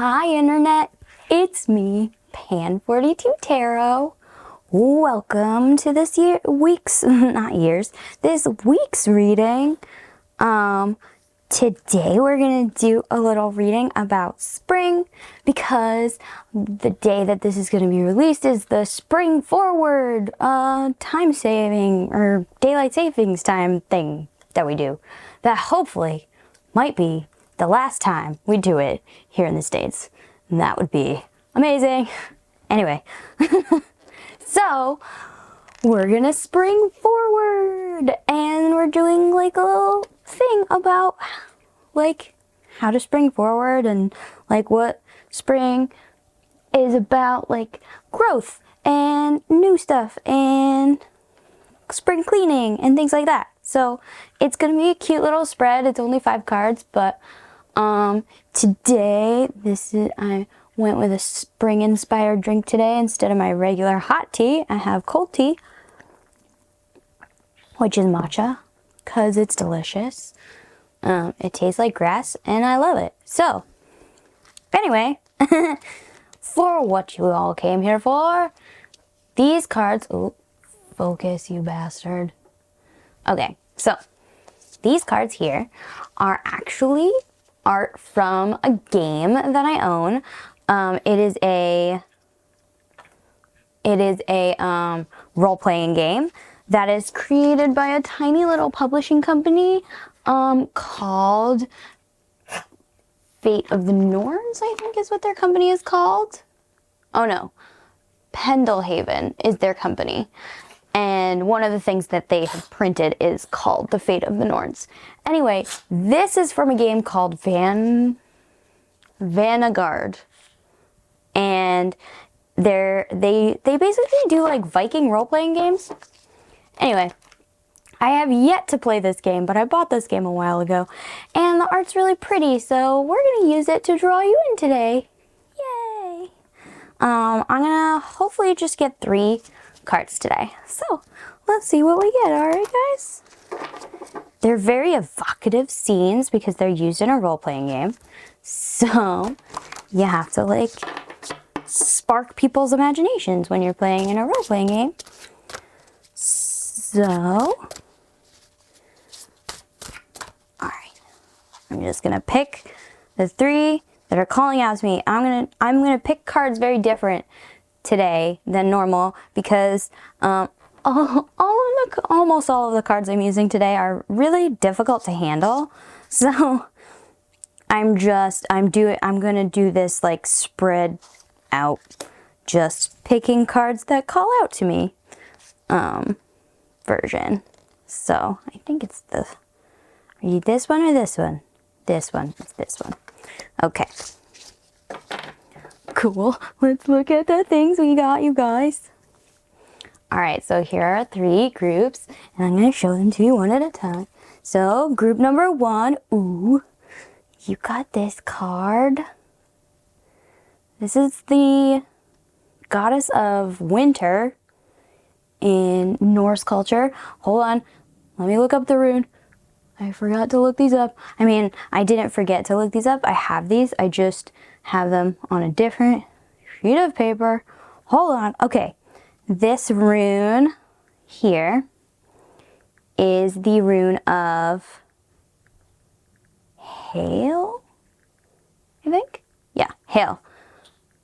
Hi Internet, it's me, Pan42 Tarot. Welcome to this week's reading. Today we're gonna do a little reading about spring because the day that this is gonna be released is the spring forward time saving or daylight savings time thing that we do. That hopefully might be the last time we do it here in the States. And that would be amazing. Anyway, so we're gonna spring forward and we're doing like a little thing about like how to spring forward and like what spring is about, like growth and new stuff and spring cleaning and things like that. So it's gonna be a cute little spread. It's only 5 cards, but today I went with a spring inspired drink today. Instead of my regular hot tea, I have cold tea, which is matcha, because it's delicious. It tastes like grass and I love it. So anyway, for what you all came here for, these cards, oh, focus you bastard. Okay, so these cards here are actually art from a game that I own. It is a role-playing game that is created by a tiny little publishing company called Fate of the Norns, I think is what their company is called. Oh no, Pendlehaven is their company. And one of the things that they have printed is called The Fate of the Norns. Anyway, this is from a game called Vanguard. And they basically do like Viking role-playing games. Anyway, I have yet to play this game, but I bought this game a while ago. And the art's really pretty, so we're going to use it to draw you in today. Yay! I'm going to hopefully just get 3 cards today. So let's see what we get. Alright guys, they're very evocative scenes because they're used in a role-playing game, so you have to like spark people's imaginations when you're playing in a role-playing game. So alright, I'm just gonna pick the 3 that are calling out to me. I'm gonna pick cards very different today than normal because almost all of the cards I'm using today are really difficult to handle. So I'm gonna do this like spread out, just picking cards that call out to me version. So I think it's are you this one or this one? This one. It's this one. Okay. Cool. Let's look at the things we got, you guys. Alright, so here are 3 groups, and I'm going to show them to you one at a time. So, group number 1, ooh, you got this card. This is the goddess of winter in Norse culture. Hold on, let me look up the rune. I forgot to look these up. I mean, I didn't forget to look these up. I have these. I just have them on a different sheet of paper. Hold on. Okay. This rune here is the rune of hail, I think? Yeah, hail.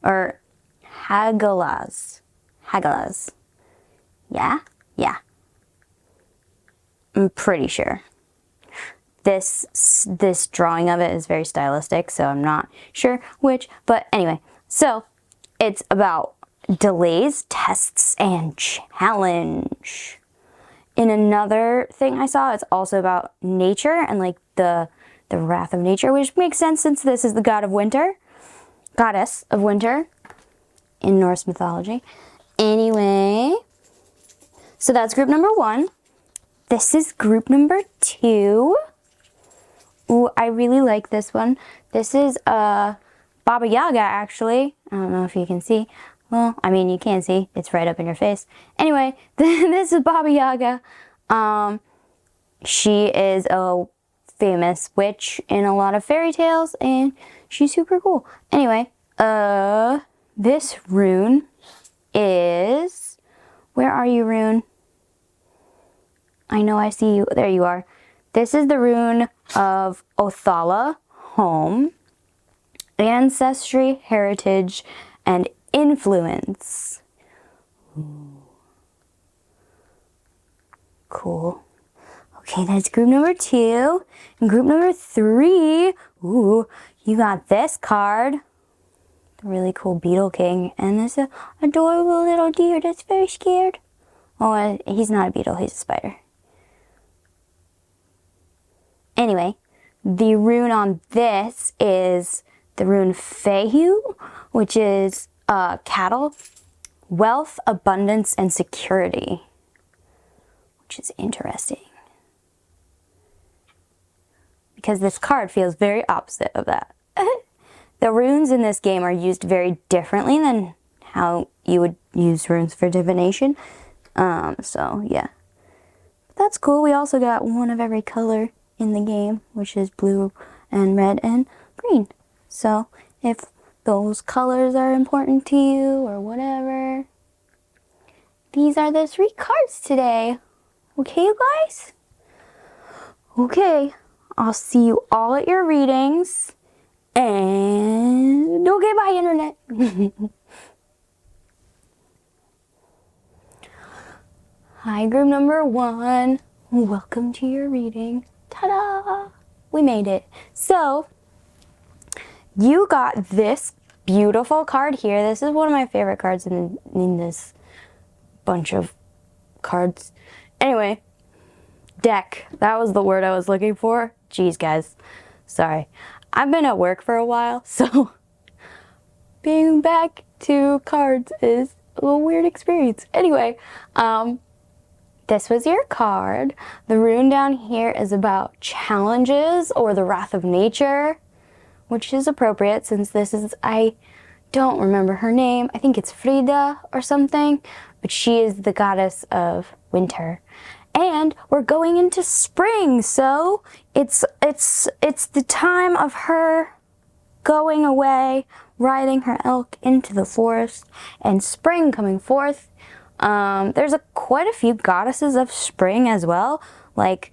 Or Hagalaz. Hagalaz. Yeah? Yeah. I'm pretty sure. This drawing of it is very stylistic, so I'm not sure which, but anyway, so it's about delays, tests, and challenge. In another thing I saw, it's also about nature and like the wrath of nature, which makes sense since this is the goddess of winter in Norse mythology. Anyway, so that's group number 1. This is group number 2. Ooh, I really like this one. This is Baba Yaga, actually. I don't know if you can see. Well, I mean, you can see. It's right up in your face. Anyway, this is Baba Yaga. She is a famous witch in a lot of fairy tales, and She's super cool. Anyway, this rune is, where are you, rune? I know I see you. There you are. This is the rune of Othala, home, ancestry, heritage, and influence. Ooh. Cool. Okay, that's group number 2. And group number 3, ooh, you got this card. The really cool Beetle King. And this adorable little deer that's very scared. Oh, he's not a beetle, he's a spider. Anyway, the rune on this is the rune Fehu, which is cattle, wealth, abundance, and security, which is interesting. Because this card feels very opposite of that. The runes in this game are used very differently than how you would use runes for divination. So, yeah. But that's cool. We also got one of every color in the game, which is blue and red and green. So if those colors are important to you or whatever, these are the 3 cards today. Okay, you guys? Okay, I'll see you all at your readings. And okay, bye, internet. Hi, group number 1. Welcome to your reading. Ta-da! We made it. So, you got this beautiful card here. This is one of my favorite cards in this bunch of cards. Anyway, deck. That was the word I was looking for. Jeez, guys. Sorry. I've been at work for a while, so being back to cards is a little weird experience. Anyway, this was your card. The rune down here is about challenges or the wrath of nature, which is appropriate since this is, I don't remember her name. I think it's Frida or something, but she is the goddess of winter. And we're going into spring, so it's the time of her going away, riding her elk into the forest, and spring coming forth. There's quite a few goddesses of spring as well. Like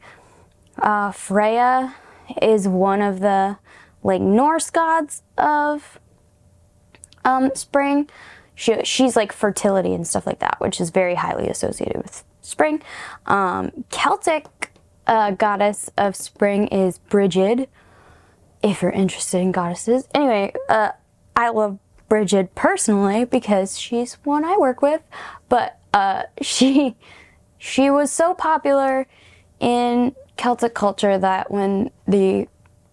Freya is one of the Norse gods of spring. She's like fertility and stuff like that, which is very highly associated with spring. Celtic goddess of spring is Brigid, if you're interested in goddesses. Anyway, I love Brigid personally because she's one I work with, but she was so popular in Celtic culture that when the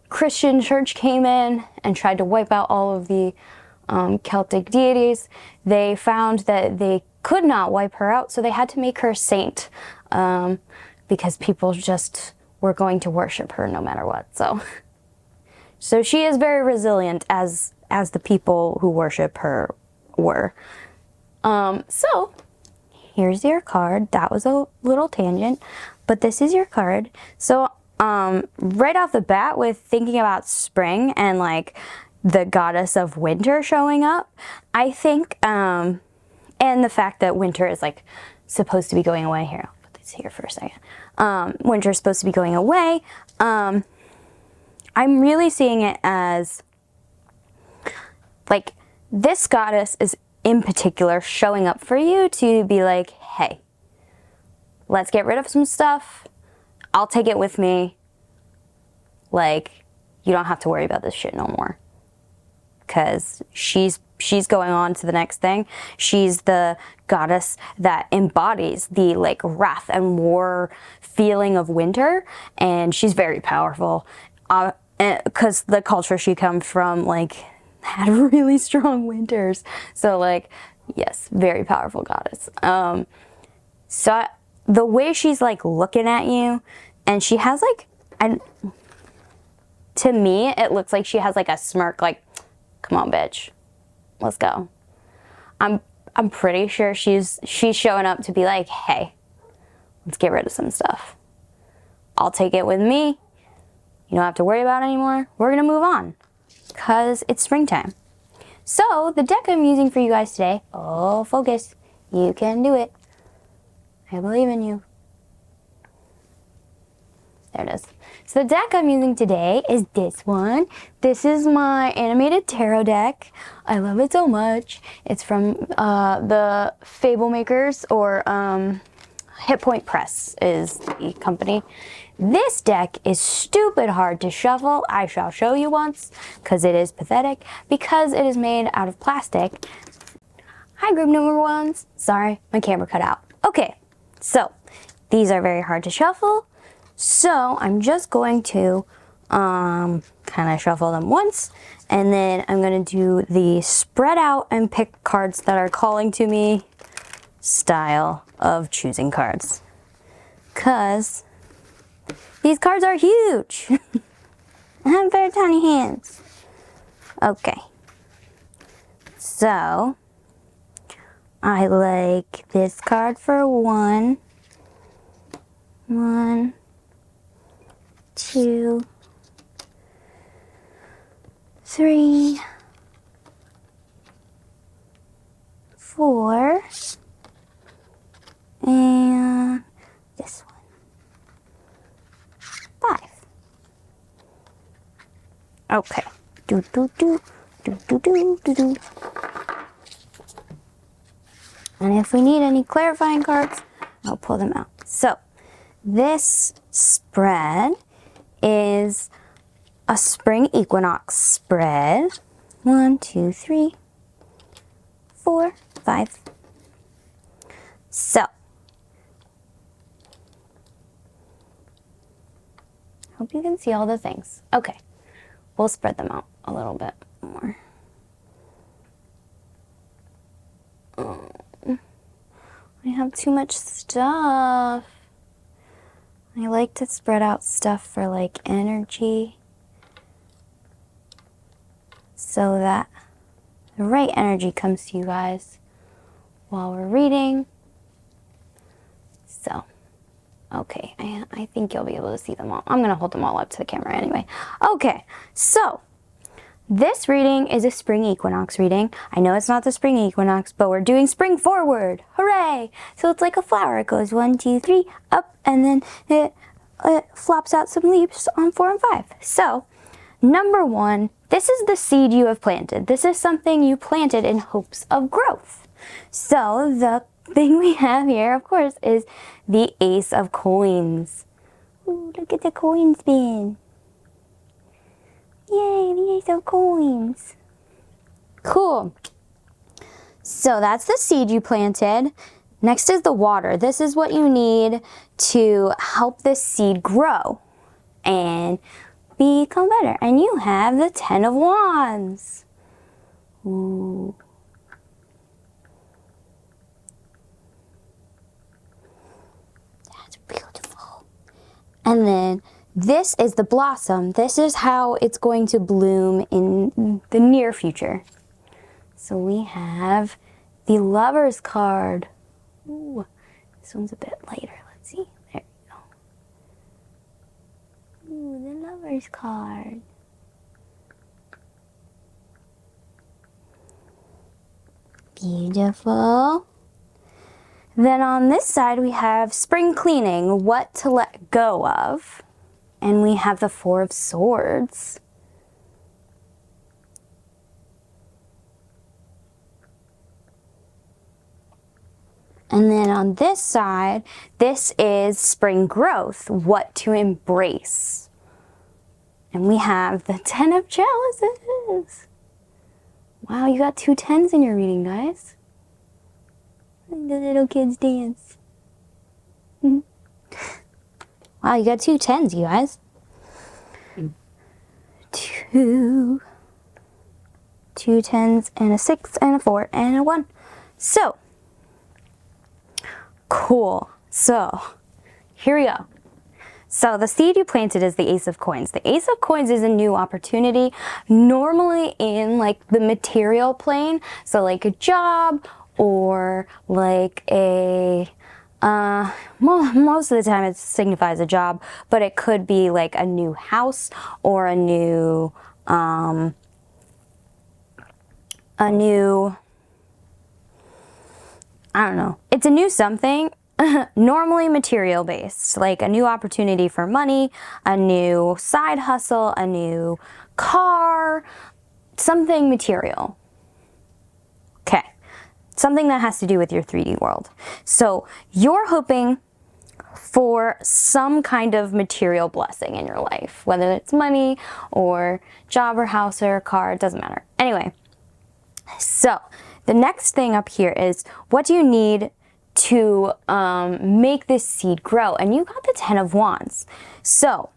Christian church came in and tried to wipe out all of the Celtic deities, they found that they could not wipe her out, so they had to make her a saint because people just were going to worship her no matter what. So she is very resilient as the people who worship her were. So here's your card. That was a little tangent, but this is your card. So right off the bat, with thinking about spring and like the goddess of winter showing up, I think, and the fact that winter is like supposed to be going away. Here, I'll put this here for a second. Winter is supposed to be going away. I'm really seeing it as like this goddess is in particular showing up for you to be like, hey, let's get rid of some stuff. I'll take it with me. Like, you don't have to worry about this shit no more. Because she's going on to the next thing. She's the goddess that embodies the like wrath and war feeling of winter, and she's very powerful. Because the culture she comes from like had really strong winters. So like, yes, very powerful goddess. So the way she's like looking at you, and she has like, to me, it looks like she has like a smirk, like, come on, bitch, let's go. I'm pretty sure she's showing up to be like, hey, let's get rid of some stuff. I'll take it with me. You don't have to worry about it anymore. We're gonna move on. because it's springtime. So the deck I'm using for you guys today, oh, focus, you can do it. I believe in you. There it is. So the deck I'm using today is this one. This is my animated tarot deck. I love it so much. It's from the Fable Makers, or Hit Point Press is the company. This deck is stupid hard to shuffle. I shall show you once, because it is pathetic, because it is made out of plastic. Hi, group number ones. Sorry, my camera cut out. Okay, so these are very hard to shuffle. So I'm just going to kind of shuffle them once, and then I'm going to do the spread out and pick cards that are calling to me style of choosing cards. Because these cards are huge. I have very tiny hands. Okay. So I like this card for 1, 2, 3, 4, and this one, 5. Okay. Do do do do do do do do. And if we need any clarifying cards, I'll pull them out. So this spread is a spring equinox spread. 1, 2, 3, 4, 5. So, hope you can see all the things. Okay, we'll spread them out a little bit more. I have too much stuff. I like to spread out stuff for like energy, so that the right energy comes to you guys while we're reading. So, okay, I think you'll be able to see them all. I'm going to hold them all up to the camera anyway. Okay, so this reading is a spring equinox reading. I know it's not the spring equinox, but we're doing spring forward. Hooray! So it's like a flower. It goes 1, 2, 3, up, and then it flops out some leaves on 4 and 5. So, number 1, this is the seed you have planted. This is something you planted in hopes of growth. So the thing we have here, of course, is the Ace of Coins. Ooh, look at the coin spin. Yay, the Ace of Coins. Cool. So that's the seed you planted. Next is the water. This is what you need to help this seed grow and become better. And you have the 10 of Wands. Ooh. That's beautiful. And then this is the blossom. This is how it's going to bloom in the near future. So we have the Lover's card. Ooh, this one's a bit lighter. Let's see. There you go. Ooh, the Lover's card. Beautiful. Then on this side we have spring cleaning, what to let go of. And we have the 4 of Swords. And then on this side, this is spring growth, what to embrace. And we have the 10 of Chalices. Wow, you got 2 10s in your reading, guys. The little kids dance. Wow, you got 2 10s, you guys. 2 10s and a 6 and a 4 and a 1. So, cool. So, here we go. So the seed you planted is the Ace of Coins. The Ace of Coins is a new opportunity, normally in like the material plane. So like a job or like a, most of the time it signifies a job, but it could be like a new house or a new a new, I don't know, it's a new something, normally material based, like a new opportunity for money, a new side hustle, a new car, something material. Okay, something that has to do with your 3D world. So you're hoping for some kind of material blessing in your life, whether it's money or job or house or car, it doesn't matter. Anyway, so the next thing up here is, what do you need to make this seed grow? And you got the 10 of Wands. So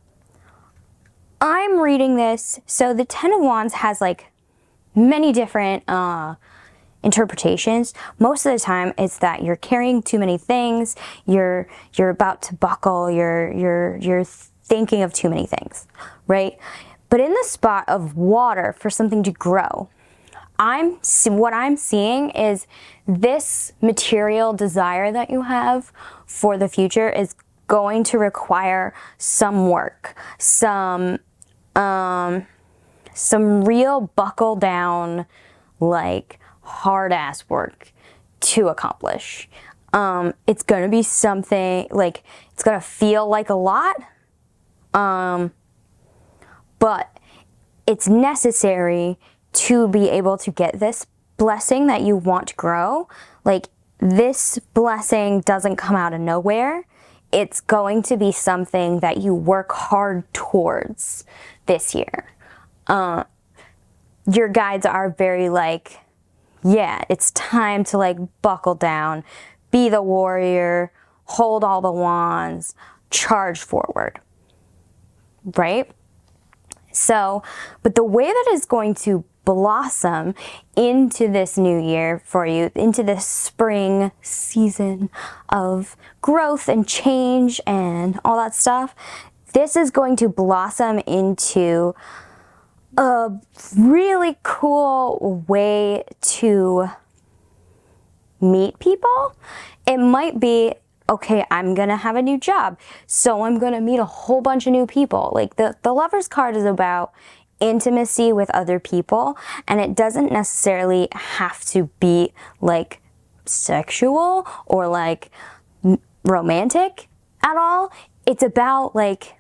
I'm reading this, so the 10 of Wands has like many different interpretations. Most of the time it's that you're carrying too many things, you're about to buckle, you're thinking of too many things, right? But in the spot of water for something to grow, what I'm seeing is this material desire that you have for the future is going to require some work, some real buckle down, like hard ass work to accomplish. It's gonna be something like, it's gonna feel like a lot, but it's necessary to be able to get this blessing that you want to grow. Like, this blessing doesn't come out of nowhere. It's going to be something that you work hard towards this year. Your guides are very like, yeah, it's time to like buckle down, be the warrior, hold all the wands, charge forward, right? So, but the way that it's going to blossom into this new year for you, into this spring season of growth and change and all that stuff, this is going to blossom into a really cool way to meet people. It might be, okay, I'm gonna have a new job, so I'm gonna meet a whole bunch of new people. Like the Lover's card is about intimacy with other people, and it doesn't necessarily have to be like sexual or like romantic at all. It's about like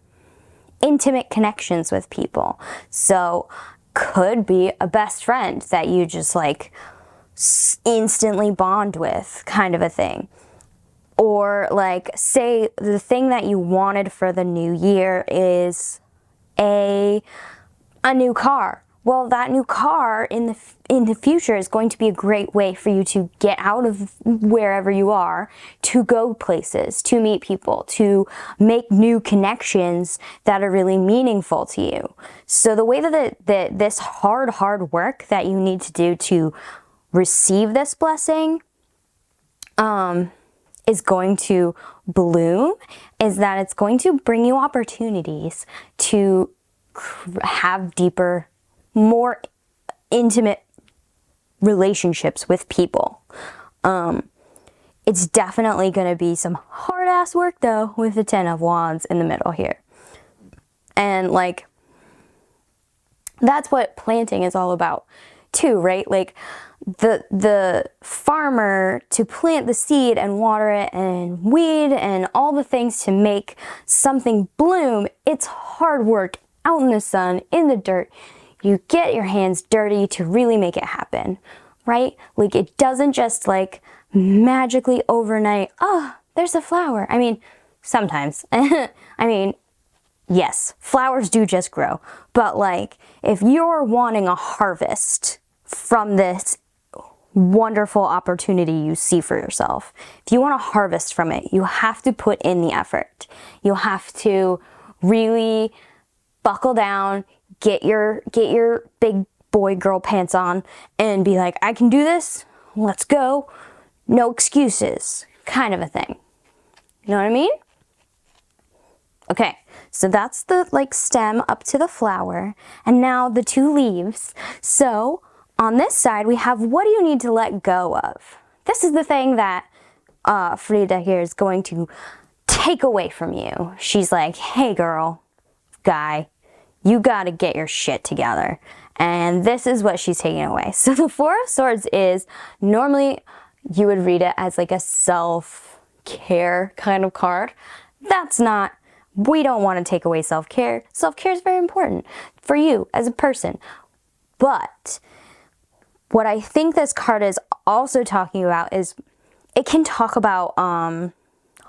intimate connections with people. So could be a best friend that you just like instantly bond with, kind of a thing. Or like, say the thing that you wanted for the new year is a new car. Well, that new car in the future is going to be a great way for you to get out of wherever you are, to go places, to meet people, to make new connections that are really meaningful to you. So the way that this hard work that you need to do to receive this blessing is going to bloom is that it's going to bring you opportunities to have deeper, more intimate relationships with people. It's definitely going to be some hard ass work though, with the 10 of Wands in the middle here. And like, that's what planting is all about too, right? Like the farmer, to plant the seed and water it and weed and all the things to make something bloom, it's hard work out in the sun, in the dirt. You get your hands dirty to really make it happen, right? Like, it doesn't just like magically overnight, oh, there's a flower. I mean, sometimes. I mean, yes, flowers do just grow. But like, if you're wanting a harvest from this wonderful opportunity you see for yourself, if you want to harvest from it, you have to put in the effort. You have to really buckle down, get your big boy girl pants on and be like, I can do this, let's go, no excuses, kind of a thing. You know what I mean? Okay, so that's the like stem up to the flower, and now the two leaves. So on this side we have, what do you need to let go of? This is the thing that Frida here is going to take away from you. She's like, hey girl, guy, you gotta get your shit together. And this is what she's taking away. So the Four of Swords is, normally you would read it as like a self-care kind of card. That's not, we don't want to take away self-care. Self-care is very important for you as a person. But what I think this card is also talking about is, it can talk about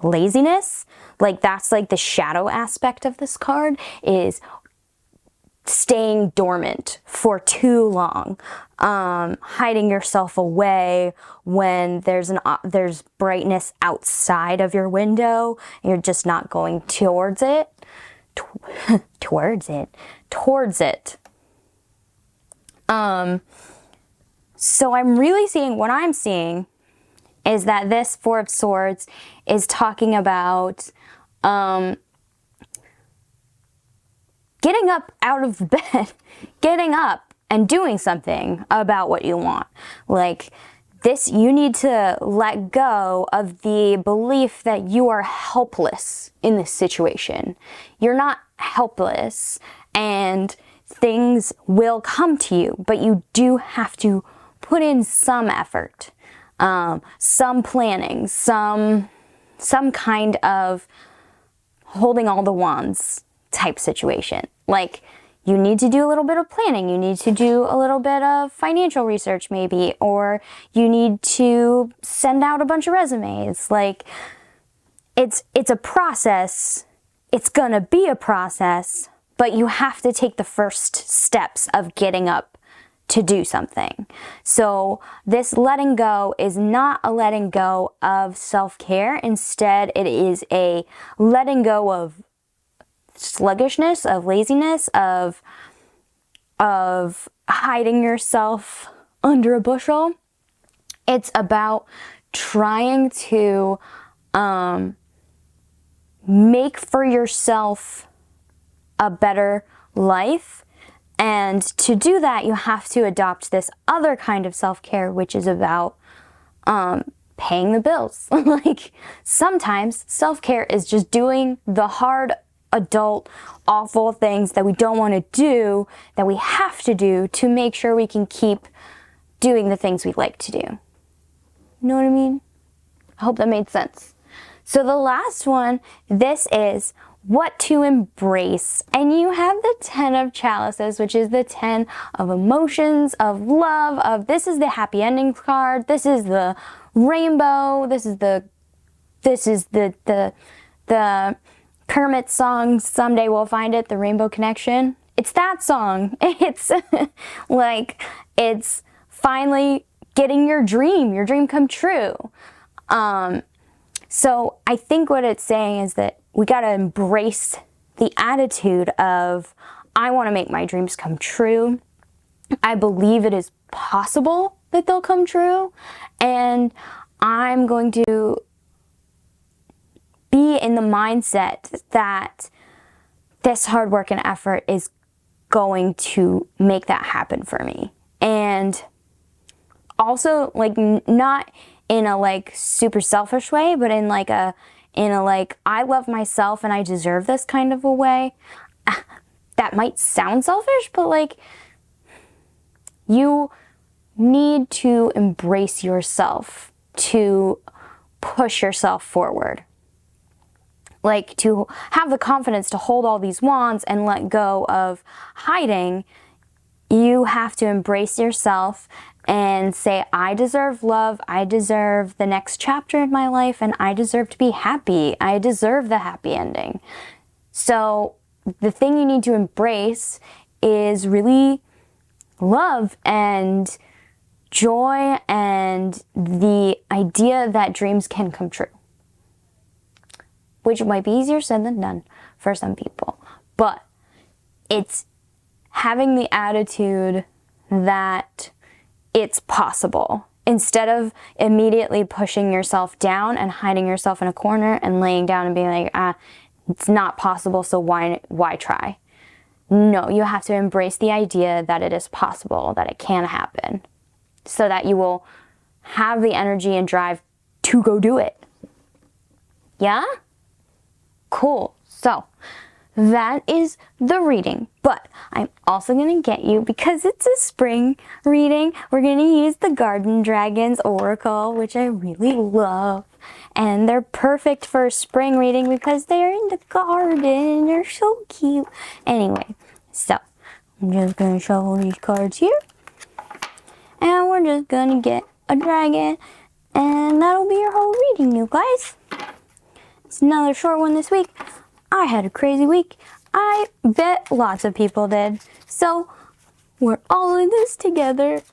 laziness. Like, that's like the shadow aspect of this card, is staying dormant for too long, hiding yourself away when there's brightness outside of your window and you're just not going towards it. Towards it. So I'm really seeing, what I'm seeing is that this Four of Swords is talking about getting up out of bed, getting up and doing something about what you want. Like this, you need to let go of the belief that you are helpless in this situation. You're not helpless, and things will come to you, but you do have to put in some effort, some planning, some kind of holding all the wands type situation. Like, you need to do a little bit of planning, you need to do a little bit of financial research maybe, or you need to send out a bunch of resumes. Like, it's a process, it's gonna be a process, but you have to take the first steps of getting up to do something. So this letting go is not a letting go of self-care. Instead, it is a letting go of sluggishness, of laziness, of hiding yourself under a bushel. It's about trying to make for yourself a better life. And to do that, you have to adopt this other kind of self-care, which is about paying the bills. Like, sometimes self-care is just doing the hard, adult, awful things that we don't want to do, that we have to do to make sure we can keep doing the things we like to do. You know what I mean? I hope that made sense. So the last one, this is what to embrace. And you have the 10 of chalices, which is the 10 of emotions, of love, of, this is the happy ending card, this is the rainbow, this is the Kermit song, Someday We'll Find It, the Rainbow Connection. It's that song. It's like, it's finally getting your dream come true. So I think what it's saying is that we got to embrace the attitude of, I want to make my dreams come true. I believe it is possible that they'll come true. And I'm going to be in the mindset that this hard work and effort is going to make that happen for me. And also, like, not in a like super selfish way, but in like a I love myself and I deserve this kind of a way. That might sound selfish, but like, you need to embrace yourself to push yourself forward. Like, to have the confidence to hold all these wands and let go of hiding, you have to embrace yourself and say, I deserve love, I deserve the next chapter in my life, and I deserve to be happy. I deserve the happy ending. So the thing you need to embrace is really love and joy and the idea that dreams can come true. Which might be easier said than done for some people. But it's having the attitude that it's possible, instead of immediately pushing yourself down and hiding yourself in a corner and laying down and being like, it's not possible, so why try? No, you have to embrace the idea that it is possible, that it can happen, so that you will have the energy and drive to go do it. Yeah? Cool. So that is the reading. But I'm also going to get you, because it's a spring reading, we're going to use the Garden Dragons Oracle, which I really love. And they're perfect for a spring reading because they're in the garden. They're so cute. Anyway, so I'm just going to shuffle these cards here. And we're just going to get a dragon. And that'll be your whole reading, you guys. It's another short one this week. I had a crazy week. I bet lots of people did. So we're all in this together.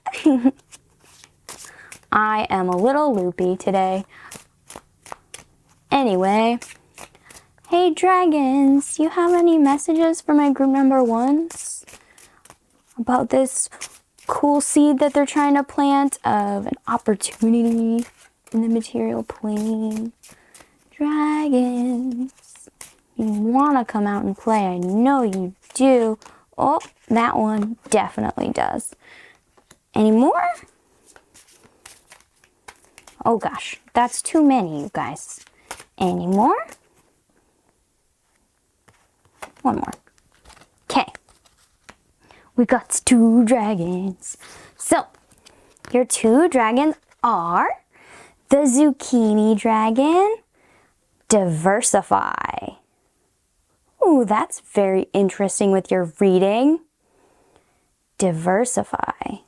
I am a little loopy today. Anyway, hey dragons, do you have any messages for my group number ones about this cool seed that they're trying to plant of an opportunity in the material plane? Dragons, you want to come out and play. I know you do. Oh, that one definitely does. Any more? Oh gosh, that's too many, you guys. Any more? One more. Okay. We got 2 dragons. So, your 2 dragons are the Zucchini Dragon, Diversify. Ooh, that's very interesting with your reading. Diversify. I'm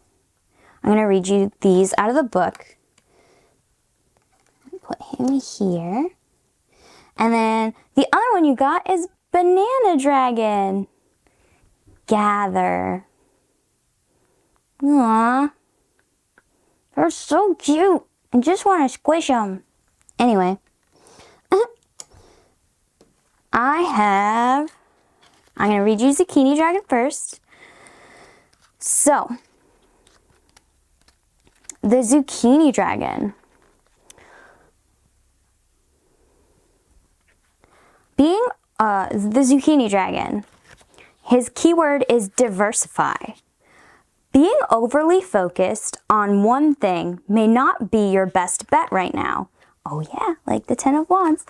going to read you these out of the book. Put him here. And then the other one you got is Banana Dragon, Gather. Aww. They're so cute. I just want to squish them. Anyway. I'm going to read you Zucchini Dragon first. So, the Zucchini Dragon. Being the Zucchini Dragon, his keyword is diversify. Being overly focused on one thing may not be your best bet right now. Oh yeah, like the 10 of Wands.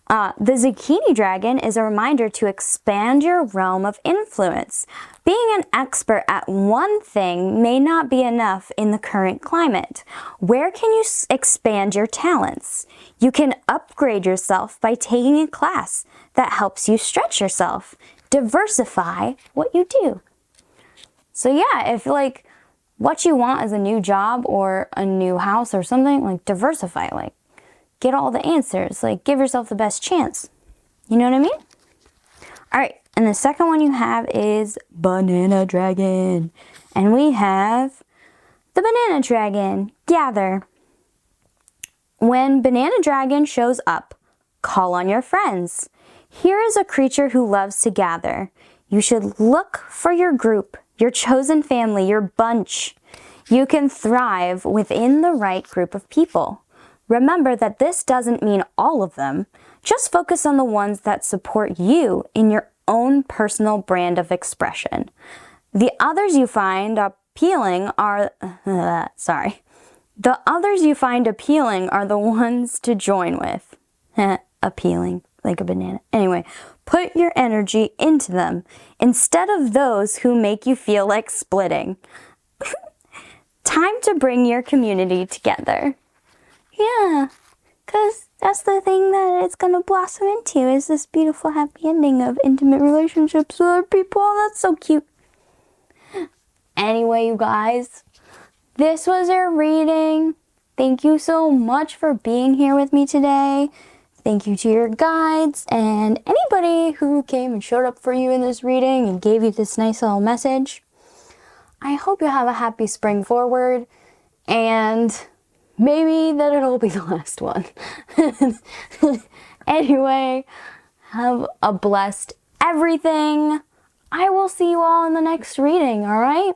The Zucchini Dragon is a reminder to expand your realm of influence. Being an expert at one thing may not be enough in the current climate. Where can you expand your talents? You can upgrade yourself by taking a class that helps you stretch yourself. Diversify what you do. So yeah, if like what you want is a new job or a new house or something, like diversify, like get all the answers, like give yourself the best chance. You know what I mean? All right, and the second one you have is Banana Dragon. And we have the Banana Dragon, Gather. When Banana Dragon shows up, call on your friends. Here is a creature who loves to gather. You should look for your group, your chosen family, your bunch. You can thrive within the right group of people. Remember that this doesn't mean all of them. Just focus on the ones that support you in your own personal brand of expression. The others you find appealing are, the others you find appealing are the ones to join with. Appealing, like a banana. Anyway, put your energy into them instead of those who make you feel like splitting. Time to bring your community together. Yeah, because that's the thing that it's going to blossom into, is this beautiful happy ending of intimate relationships with other people. That's so cute. Anyway, you guys, this was our reading. Thank you so much for being here with me today. Thank you to your guides and anybody who came and showed up for you in this reading and gave you this nice little message. I hope you have a happy spring forward, and maybe that it'll be the last one. Anyway, have a blessed everything. I will see you all in the next reading, all right?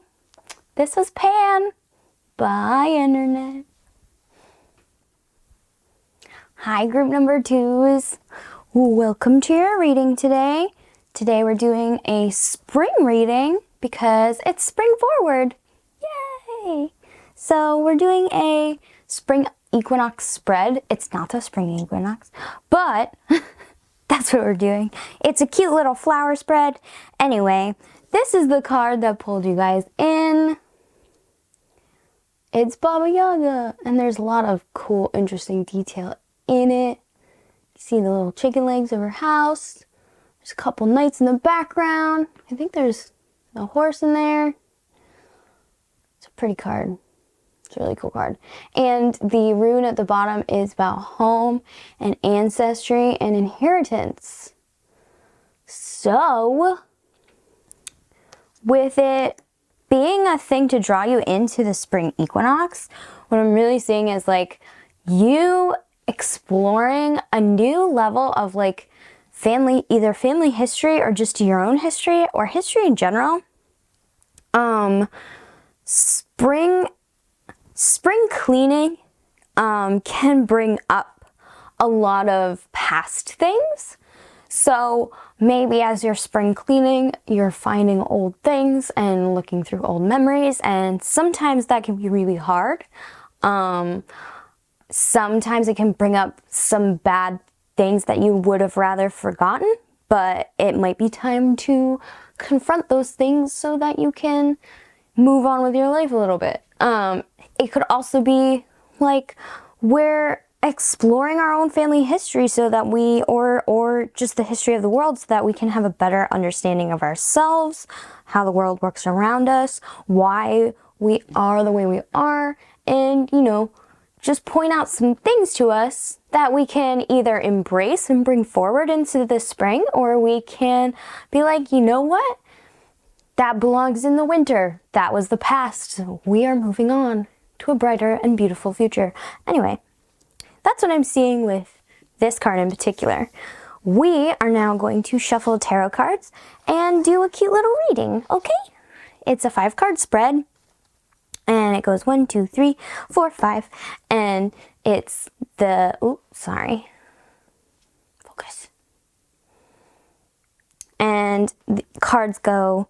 This was Pan. Bye, Internet. Hi, group number 2s. Welcome to your reading today. Today we're doing a spring reading because it's spring forward. Yay! So we're doing a spring equinox spread. It's not a spring equinox, but That's what we're doing. It's a cute little flower spread. Anyway, this is the card that pulled you guys in. It's Baba Yaga, and there's a lot of cool, interesting detail in it. You see the little chicken legs of her house. There's a couple knights in the background. I think there's a horse in there. It's a pretty card. It's a really cool card. And the rune at the bottom is about home and ancestry and inheritance. So, with it being a thing to draw you into the spring equinox, what I'm really seeing is like you exploring a new level of like family, either family history or just your own history or history in general. Spring cleaning can bring up a lot of past things. So maybe as you're spring cleaning, you're finding old things and looking through old memories, and sometimes that can be really hard. Sometimes it can bring up some bad things that you would have rather forgotten, but it might be time to confront those things so that you can move on with your life a little bit. It could also be like we're exploring our own family history so that we, or just the history of the world, so that we can have a better understanding of ourselves, how the world works around us, why we are the way we are, and, you know, just point out some things to us that we can either embrace and bring forward into the spring, or we can be like, you know what? That belongs in the winter. That was the past. We are moving on to a brighter and beautiful future. Anyway, that's what I'm seeing with this card in particular. We are now going to shuffle tarot cards and do a cute little reading, okay? It's a 5-card spread, and it goes 1, 2, 3, 4, 5, and it's the, focus. And the cards go,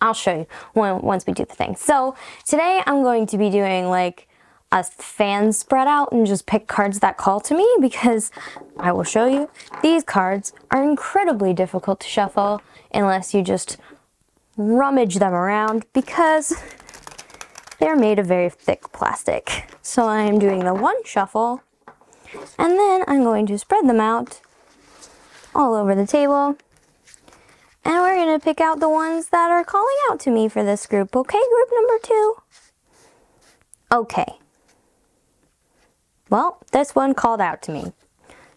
I'll show you once we do the thing. So today I'm going to be doing like a fan spread out and just pick cards that call to me, because I will show you these cards are incredibly difficult to shuffle unless you just rummage them around, because they're made of very thick plastic. So I am doing the 1 shuffle, and then I'm going to spread them out all over the table. And we're going to pick out the ones that are calling out to me for this group. Okay, group number 2. Okay. Well, this one called out to me.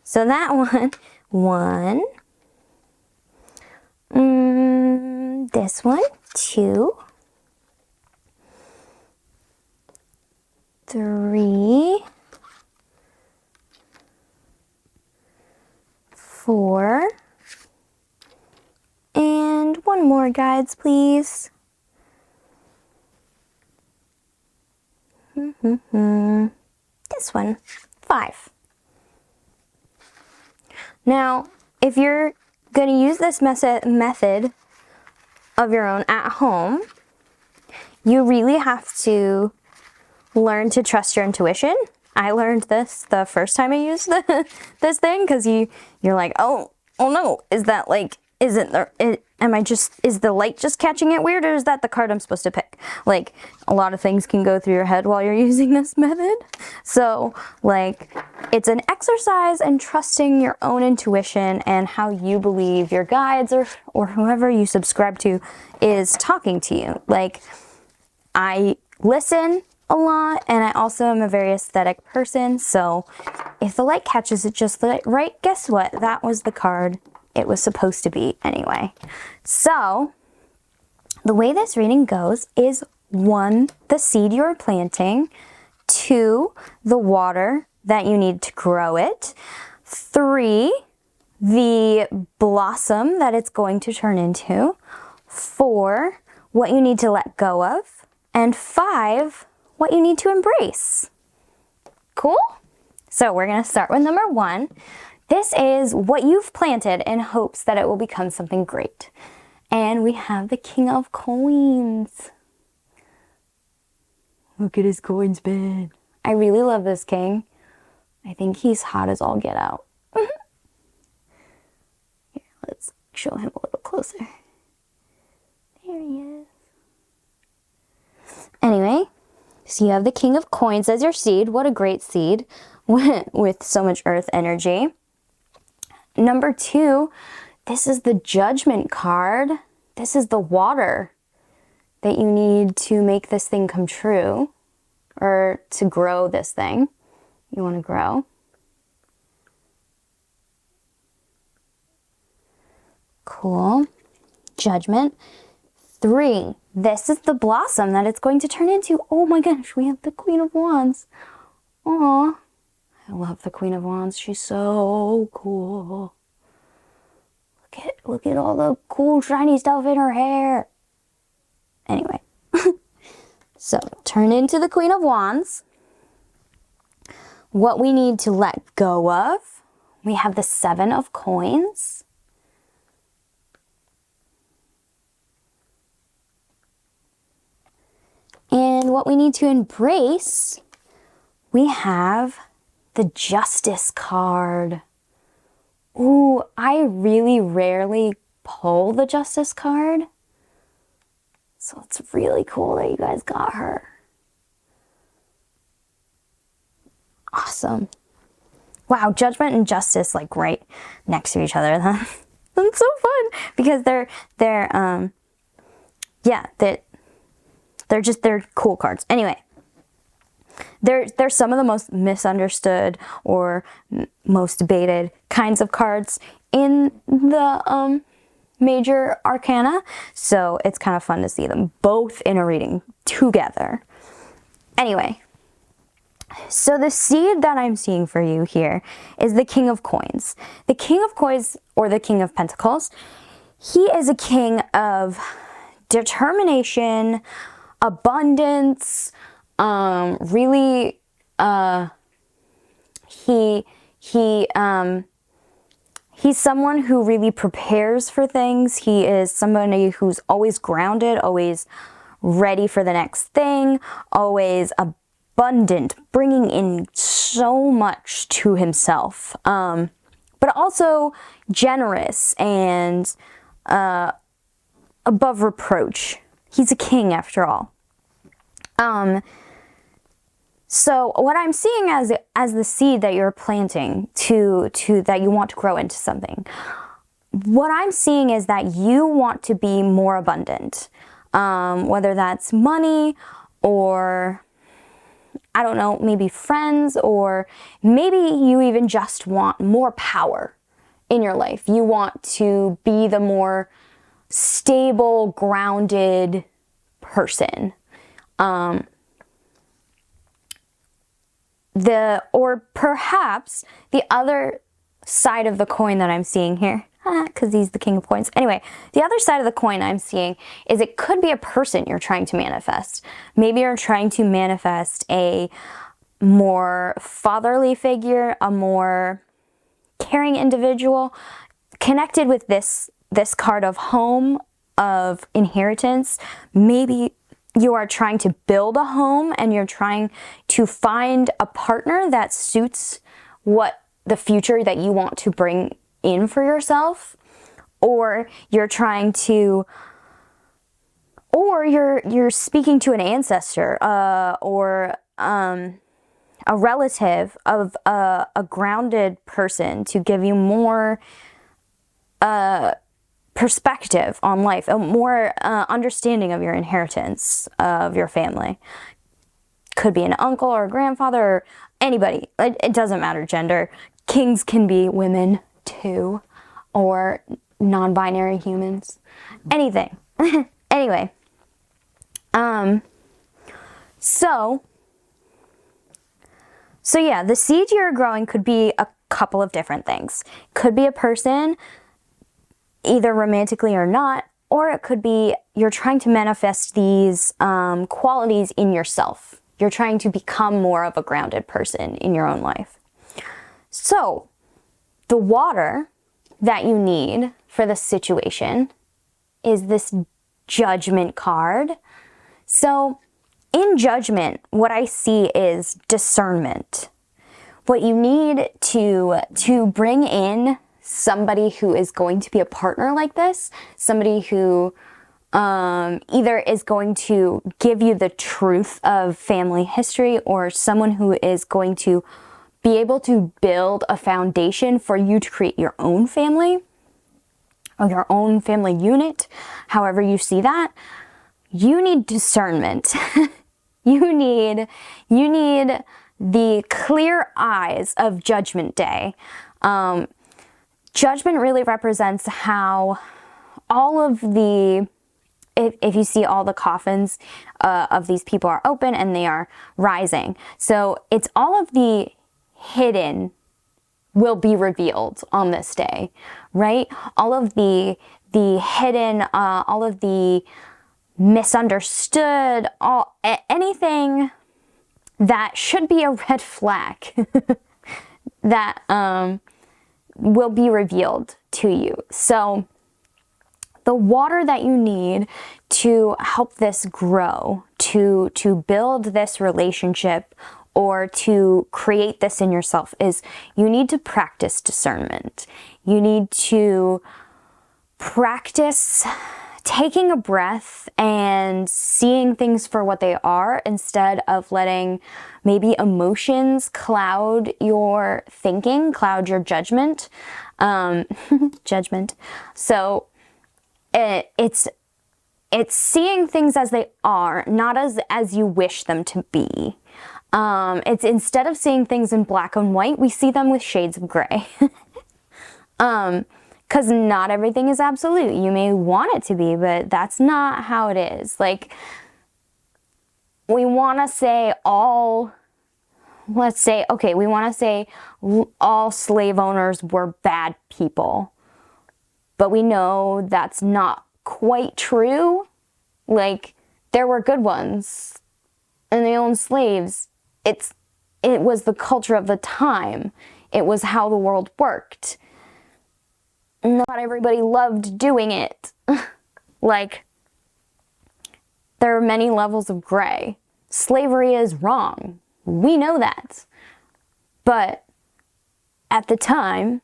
So that one, this one, 2, 3, 4, and one more, guides, please. This one, 5. Now, if you're going to use this method of your own at home, you really have to learn to trust your intuition. I learned this the first time I used this thing, because you're like, oh no, is that like, is the light just catching it weird, or is that the card I'm supposed to pick? Like, a lot of things can go through your head while you're using this method. So, like, it's an exercise in trusting your own intuition and how you believe your guides or whoever you subscribe to is talking to you. Like, I listen a lot, and I also am a very aesthetic person, so if the light catches it just right, guess what? That was the card it was supposed to be anyway. So the way this reading goes is 1, the seed you're planting, 2, the water that you need to grow it, 3, the blossom that it's going to turn into, 4, what you need to let go of, and 5, what you need to embrace. Cool? So we're going to start with number 1. This is what you've planted in hopes that it will become something great. And we have the King of Coins. Look at his coins bin. I really love this king. I think he's hot as all get out. show him a little closer. There he is. Anyway, so you have the King of Coins as your seed. What a great seed with so much earth energy. Number 2, this is the Judgment card. This is the water that you need to make this thing come true, or to grow this thing you want to grow. Cool. Judgment. 3, this is the blossom that it's going to turn into. Oh my gosh, we have the Queen of Wands. Aw, I love the Queen of Wands. She's so cool. Look at all the cool shiny stuff in her hair. Anyway, so turn into the Queen of Wands. What we need to let go of, we have the 7 of Coins. And what we need to embrace, we have the Justice card. Ooh, I really rarely pull the Justice card. So it's really cool that you guys got her. Awesome. Wow, Judgment and Justice like right next to each other. That's so fun because they're cool cards. Anyway, they're some of the most misunderstood or most debated kinds of cards in the major arcana, so it's kind of fun to see them both in a reading together. Anyway, so the seed that I'm seeing for you here is the King of Coins. The King of Coins, or the King of Pentacles, he is a king of determination, abundance, he's someone who really prepares for things. He is somebody who's always grounded, always ready for the next thing, always abundant, bringing in so much to himself, but also generous and above reproach. He's a king after all. So what I'm seeing as the seed that you're planting to that you want to grow into something, what I'm seeing is that you want to be more abundant, whether that's money or, I don't know, maybe friends, or maybe you even just want more power in your life. You want to be the more stable, grounded person. Or perhaps the other side of the coin that I'm seeing here, because he's the King of Coins. Anyway, the other side of the coin I'm seeing is it could be a person you're trying to manifest. Maybe you're trying to manifest a more fatherly figure, a more caring individual, connected with this card of home, of inheritance. Maybe you are trying to build a home and you're trying to find a partner that suits what the future that you want to bring in for yourself, or you're trying to, or you're speaking to an ancestor, or a relative of a grounded person to give you more perspective on life, a more understanding of your inheritance of your family. Could be an uncle or a grandfather or anybody. It doesn't matter gender. Kings can be women too, or non-binary humans. Anything. Anyway. So yeah, the seed you're growing could be a couple of different things. Could be a person, either romantically or not, or it could be you're trying to manifest these qualities in yourself. You're trying to become more of a grounded person in your own life. So, the water that you need for this situation is this Judgment card. So, in Judgment, what I see is discernment. What you need to bring in somebody who is going to be a partner like this, somebody who either is going to give you the truth of family history, or someone who is going to be able to build a foundation for you to create your own family or your own family unit, however you see that. You need discernment. you need the clear eyes of Judgment Day. Judgment really represents how all of the, if you see all the coffins of these people are open and they are rising. So it's all of the hidden will be revealed on this day, right? All of the hidden, all of the misunderstood, anything that should be a red flag that will be revealed to you. So the water that you need to help this grow, to build this relationship, or to create this in yourself, is you need to practice discernment. You need to practice taking a breath and seeing things for what they are, instead of letting maybe emotions cloud your thinking, cloud your judgment. Judgment. So it's seeing things as they are, not as you wish them to be. It's instead of seeing things in black and white, we see them with shades of gray. Because not everything is absolute. You may want it to be, but that's not how it is. Like, we want to say all slave owners were bad people. But we know that's not quite true. Like, there were good ones, and they owned slaves. It was the culture of the time. It was how the world worked. Not everybody loved doing it. Like, there are many levels of gray. Slavery is wrong. We know that. But at the time,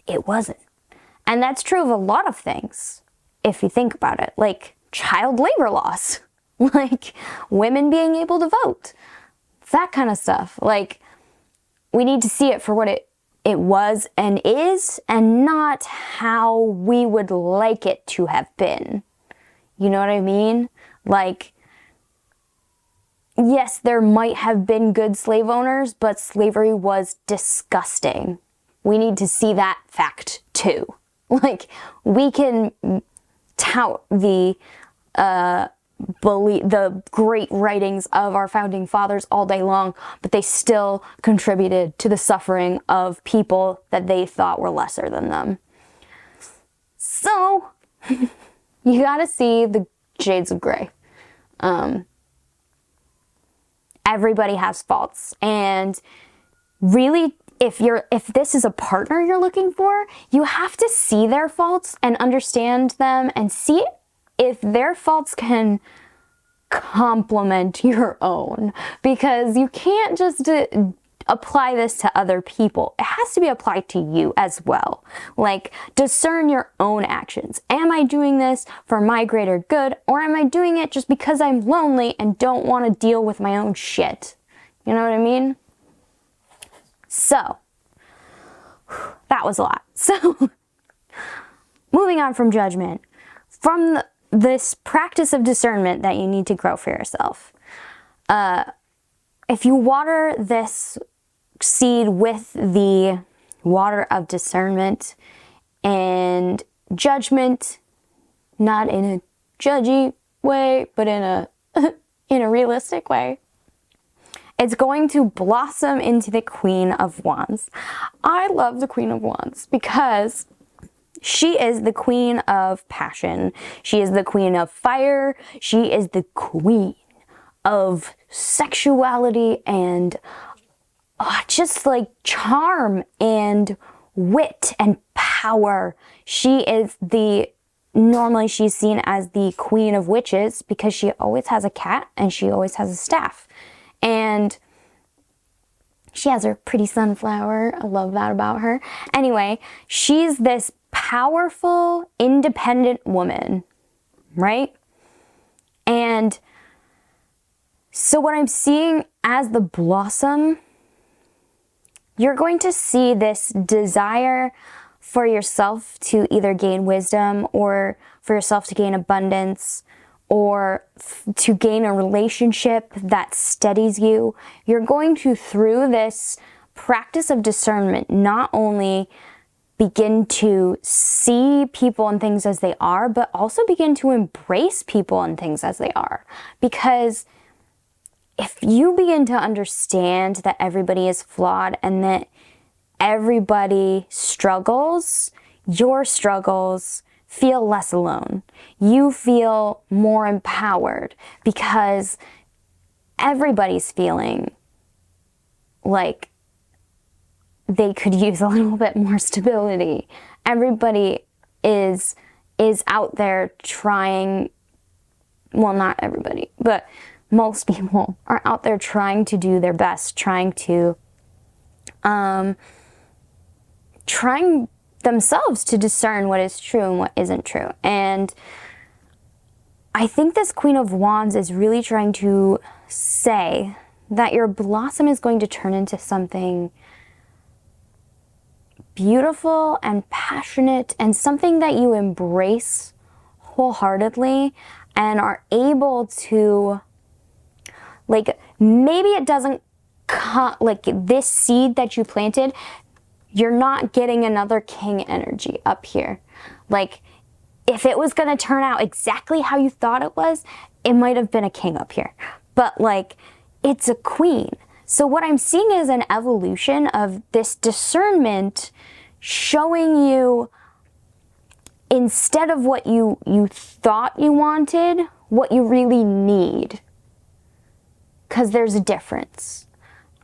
it wasn't. And that's true of a lot of things, if you think about it. Like child labor laws. Like women being able to vote. That kind of stuff. Like, we need to see it for what it was and is, and not how we would like it to have been. You know what I mean? Like, yes, there might have been good slave owners, but slavery was disgusting. We need to see that fact too. Like, we can tout the great writings of our founding fathers all day long, but they still contributed to the suffering of people that they thought were lesser than them. So, you gotta see the shades of gray. Everybody has faults, and really, if this is a partner you're looking for, you have to see their faults and understand them, and see if their faults can complement your own, because you can't just apply this to other people. It has to be applied to you as well. Like, discern your own actions. Am I doing this for my greater good, or am I doing it just because I'm lonely and don't want to deal with my own shit? You know what I mean? So, that was a lot. So, moving on from judgment, from this practice of discernment that you need to grow for yourself. If you water this seed with the water of discernment and judgment, not in a judgy way, but in a realistic way, it's going to blossom into the Queen of Wands. I love the Queen of Wands because she is the queen of passion. She is the queen of fire. She is the queen of sexuality and just like charm and wit and power. Normally she's seen as the queen of witches because she always has a cat and she always has a staff. And She has her pretty sunflower. I love that about her. Anyway, she's this powerful, independent woman, right? And so what I'm seeing as the blossom, you're going to see this desire for yourself to either gain wisdom, or for yourself to gain abundance, or to gain a relationship that steadies you. You're going to, through this practice of discernment, not only begin to see people and things as they are, but also begin to embrace people and things as they are. Because if you begin to understand that everybody is flawed and that everybody struggles, your struggles feel less alone. You feel more empowered because everybody's feeling like they could use a little bit more stability. Everybody is out there trying, well, not everybody, but most people are out there trying to do their best, trying themselves to discern what is true and what isn't true. And I think this Queen of Wands is really trying to say that your blossom is going to turn into something beautiful and passionate, and something that you embrace wholeheartedly and are able to, like, maybe it doesn't cut, like, this seed that you planted, you're not getting another king energy up here. Like, if it was going to turn out exactly how you thought it was, it might have been a king up here. But, like, it's a queen. So what I'm seeing is an evolution of this discernment showing you, instead of what you thought you wanted, what you really need. Because there's a difference.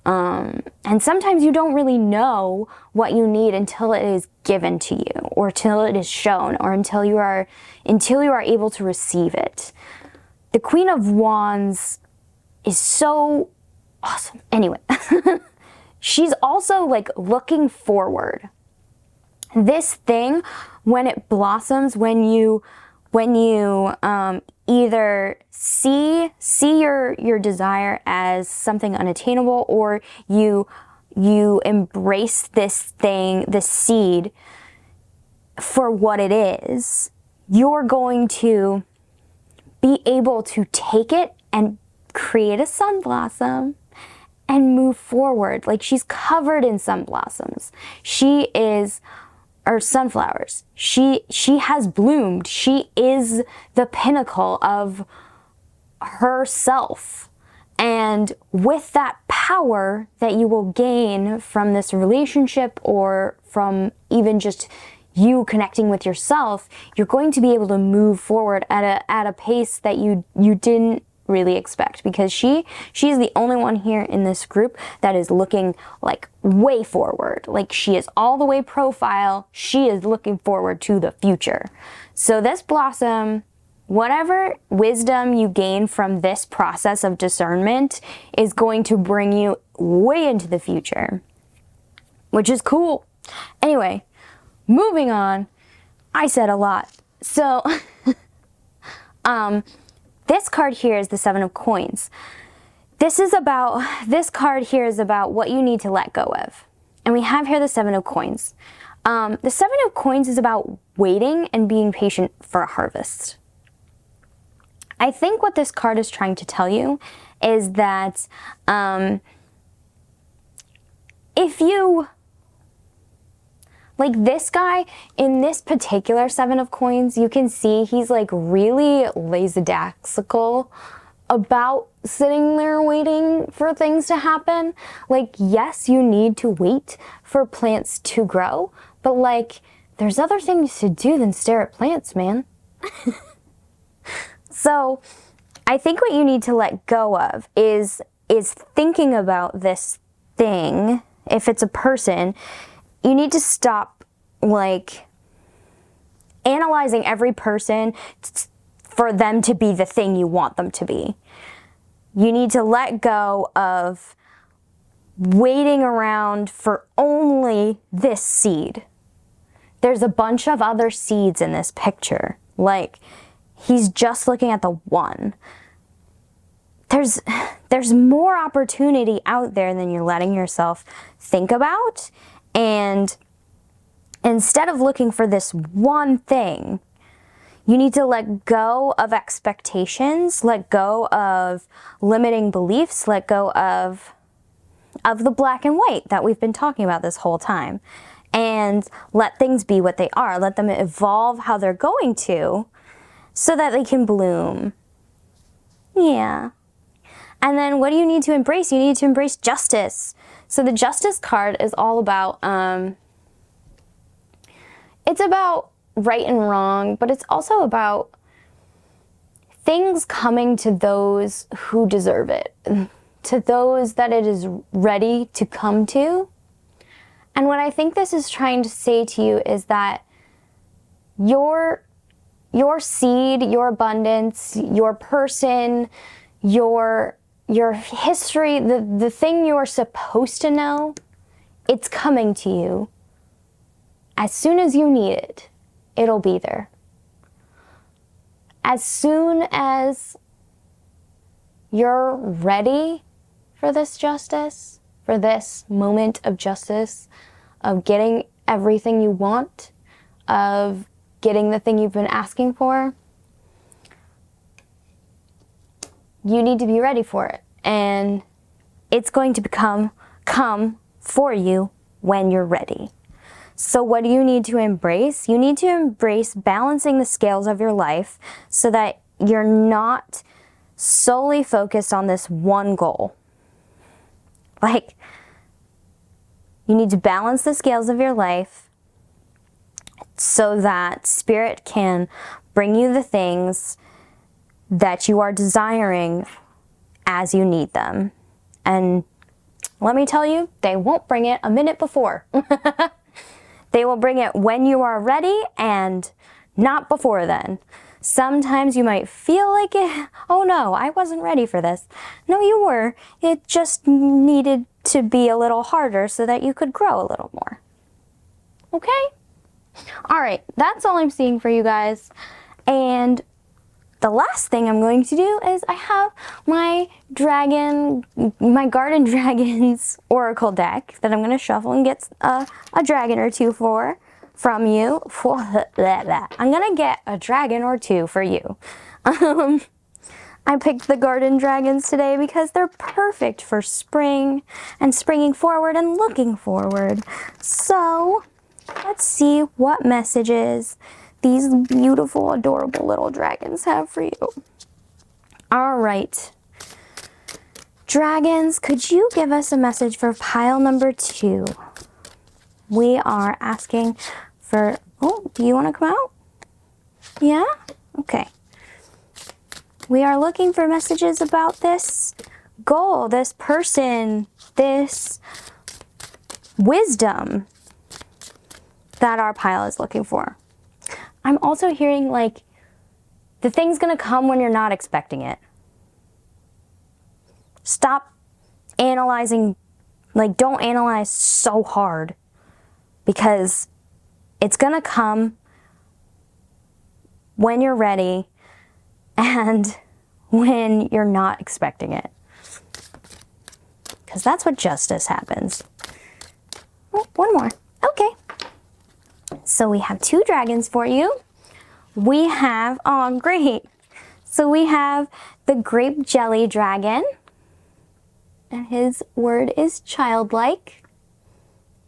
And sometimes you don't really know what you need until it is given to you, or until it is shown, or until you are able to receive it. The Queen of Wands is so awesome. Anyway, she's also, like, looking forward. This thing, when it blossoms, when you either see your desire as something unattainable, or you embrace this thing, this seed, for what it is, you're going to be able to take it and create a sun blossom and move forward. Like, she's covered in sun blossoms. Or sunflowers. She has bloomed. She is the pinnacle of herself. And with that power that you will gain from this relationship, or from even just you connecting with yourself, you're going to be able to move forward at a pace that you didn't really expect, because she's the only one here in this group that is looking, like, way forward. Like, she is all the way profile. She is looking forward to the future. So this blossom, whatever wisdom you gain from this process of discernment, is going to bring you way into the future, which is cool. Anyway, moving on. I said a lot. So this card here is the Seven of Coins. This card here is about what you need to let go of. And we have here the Seven of Coins. The Seven of Coins is about waiting and being patient for a harvest. I think what this card is trying to tell you is that if you, like, this guy, in this particular Seven of Coins, you can see he's, like, really lackadaisical about sitting there waiting for things to happen. Like, yes, you need to wait for plants to grow, but, like, there's other things to do than stare at plants, man. So I think what you need to let go of is thinking about this thing. If it's a person, you need to stop, like, analyzing every person for them to be the thing you want them to be. You need to let go of waiting around for only this seed. There's a bunch of other seeds in this picture. Like, he's just looking at the one. There's more opportunity out there than you're letting yourself think about. And instead of looking for this one thing, you need to let go of expectations, let go of limiting beliefs, let go of the black and white that we've been talking about this whole time. And let things be what they are. Let them evolve how they're going to so that they can bloom. Yeah. And then what do you need to embrace? You need to embrace justice. So the justice card is all about, it's about right and wrong, but it's also about things coming to those who deserve it, to those that it is ready to come to. And what I think this is trying to say to you is that your seed, your abundance, your person, your history, the thing you're supposed to know, it's coming to you. As soon as you need it, it'll be there. As soon as you're ready for this justice, for this moment of justice, of getting everything you want, of getting the thing you've been asking for, you need to be ready for it. And it's going to come for you when you're ready. So what do you need to embrace? You need to embrace balancing the scales of your life so that you're not solely focused on this one goal. Like, you need to balance the scales of your life so that Spirit can bring you the things that you are desiring as you need them. And let me tell you, they won't bring it a minute before. They will bring it when you are ready and not before then. Sometimes you might feel like, oh no, I wasn't ready for this. No, you were. It just needed to be a little harder so that you could grow a little more. Okay? All right, that's all I'm seeing for you guys. And the last thing I'm going to do is I have my Garden Dragons Oracle deck that I'm going to shuffle and get a dragon or two from you. I'm going to get a dragon or two for you. I picked the Garden Dragons today because they're perfect for spring and springing forward and looking forward. So let's see what messages these beautiful, adorable little dragons have for you. All right. Dragons, could you give us a message for pile number 2? We are asking for, oh, do you want to come out? Yeah? Okay. We are looking for messages about this goal, this person, this wisdom that our pile is looking for. I'm also hearing, like, the thing's gonna come when you're not expecting it. Stop analyzing, like, don't analyze so hard, because it's gonna come when you're ready and when you're not expecting it. Because that's what justice happens. Oh, one more. Okay. So we have 2 dragons for you. We have, oh great. So we have the grape jelly dragon. And his word is childlike.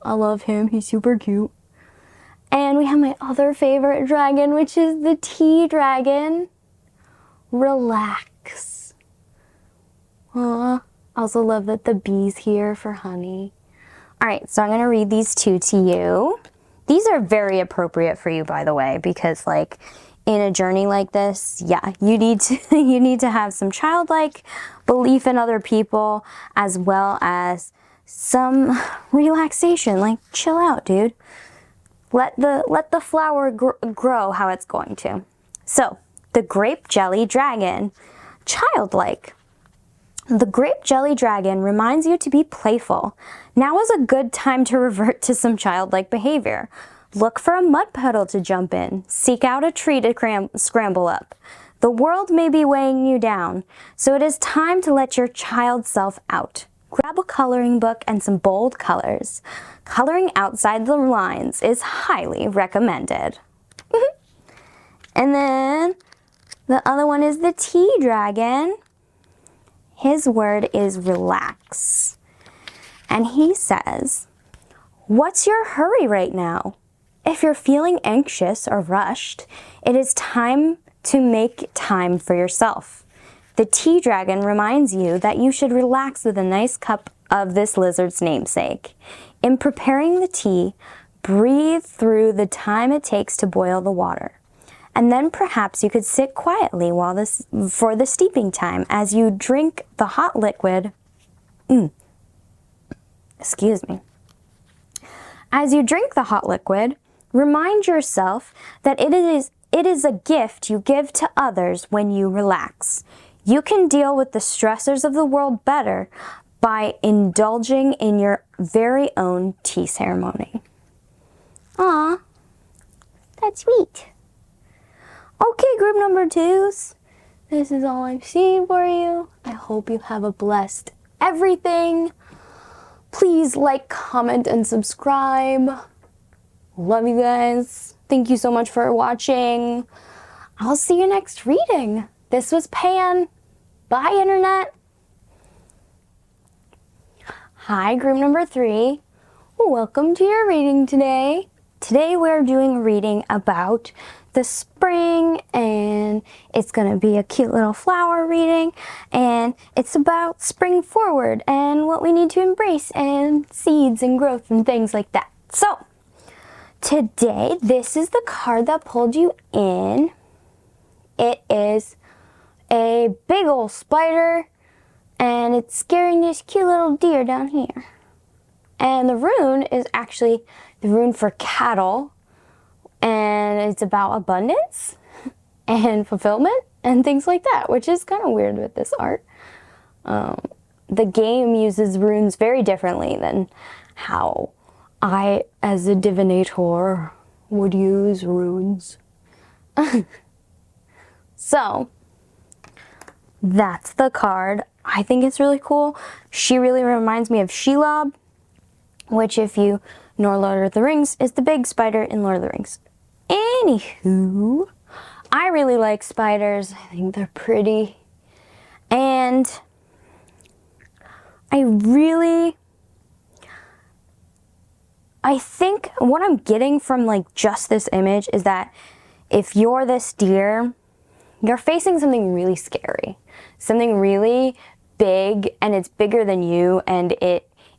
I love him, he's super cute. And we have my other favorite dragon, which is the tea dragon. Relax. I also love that the bee's here for honey. All right, so I'm gonna read these 2 to you. These are very appropriate for you, by the way, because, like, in a journey like this, yeah, you need to have some childlike belief in other people, as well as some relaxation. Like, chill out, dude. Let the flower grow how it's going to. So, the grape jelly dragon, childlike. The grape jelly dragon reminds you to be playful. Now is a good time to revert to some childlike behavior. Look for a mud puddle to jump in. Seek out a tree to scramble up. The world may be weighing you down, so it is time to let your child self out. Grab a coloring book and some bold colors. Coloring outside the lines is highly recommended. And then the other one is the tea dragon. His word is relax. And he says, "What's your hurry right now? If you're feeling anxious or rushed, it is time to make time for yourself." The tea dragon reminds you that you should relax with a nice cup of this lizard's namesake. In preparing the tea, breathe through the time it takes to boil the water. And then perhaps you could sit quietly for the steeping time as you drink the hot liquid. Excuse me. As you drink the hot liquid, remind yourself that it is a gift you give to others when you relax. You can deal with the stressors of the world better by indulging in your very own tea ceremony. Aw, that's sweet. Okay, group number 2s, this is all I've seen for you. I hope you have a blessed everything. Please like, comment, and subscribe. Love you guys. Thank you so much for watching. I'll see you next reading. This was Pan. Bye, Internet. Hi, group number 3. Welcome to your reading today. Today we're doing a reading about the spring, and it's gonna be a cute little flower reading, and it's about spring forward and what we need to embrace and seeds and growth and things like that. So today, this is the card that pulled you in. It is a big old spider, and it's scaring this cute little deer down here. And the rune is actually the rune for cattle, and it's about abundance and fulfillment and things like that, which is kind of weird with this art. The game uses runes very differently than how I, as a divinator, would use runes. So, that's the card. I think it's really cool. She really reminds me of Shelob, which, if you know Lord of the Rings, is the big spider in Lord of the Rings. Anywho, I really like spiders. I think they're pretty. And I think what I'm getting from like just this image is that if you're this deer, you're facing something really scary, something really big, and it's bigger than you, and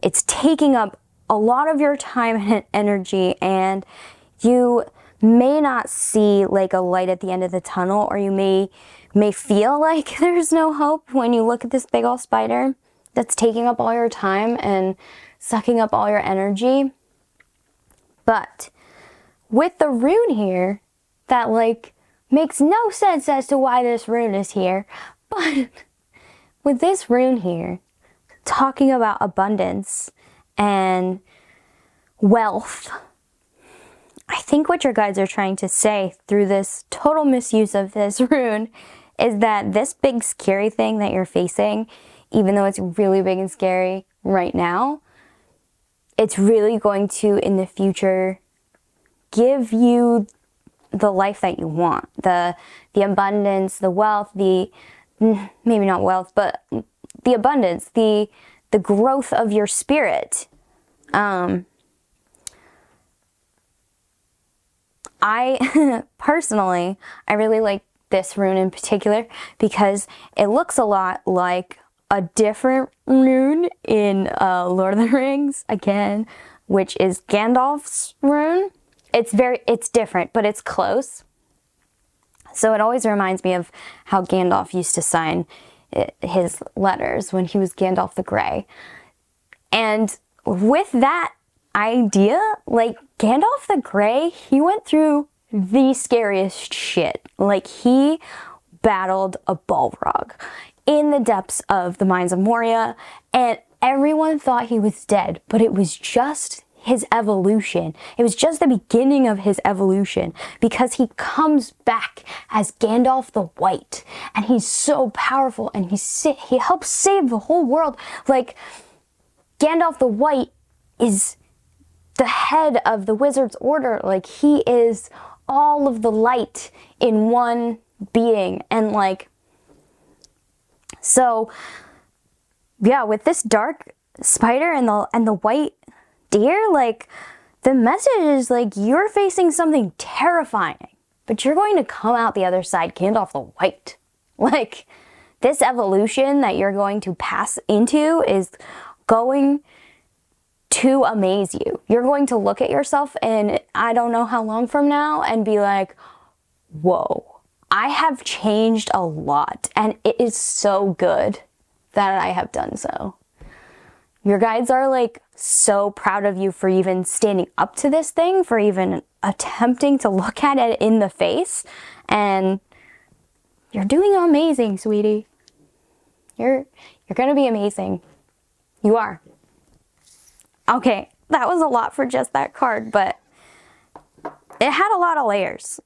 it's taking up a lot of your time and energy, and you may not see like a light at the end of the tunnel, or you may feel like there's no hope when you look at this big old spider that's taking up all your time and sucking up all your energy. But with the rune here, that like makes no sense as to why this rune is here, but with this rune here, talking about abundance and wealth, I think what your guides are trying to say through this total misuse of this rune is that this big scary thing that you're facing, even though it's really big and scary right now, it's really going to, in the future, give you the life that you want. The abundance, the wealth, maybe not wealth, but the abundance, the growth of your spirit. I personally, I really like this rune in particular because it looks a lot like a different rune in Lord of the Rings, again, which is Gandalf's rune. It's different, but it's close. So it always reminds me of how Gandalf used to sign his letters when he was Gandalf the Grey. And with that idea, like Gandalf the Grey, he went through the scariest shit. Like he battled a Balrog. in the depths of the mines of Moria, and everyone thought he was dead, but it was just his evolution. It was just the beginning of his evolution, because he comes back as Gandalf the White, and he's so powerful, and he helps save the whole world. Like, Gandalf the White is the head of the Wizard's Order. Like, he is all of the light in one being, and like, so yeah, with this dark spider and the white deer, like, the message is like, you're facing something terrifying, but you're going to come out the other side Gandalf the White. Like, this evolution that you're going to pass into is going to amaze you. You're going to look at yourself in I don't know how long from now and be like, whoa, I have changed a lot, and it is so good that I have done so. Your guides are like so proud of you for even standing up to this thing, for even attempting to look at it in the face, and you're doing amazing, sweetie. You're gonna be amazing. You are. Okay, that was a lot for just that card, but it had a lot of layers.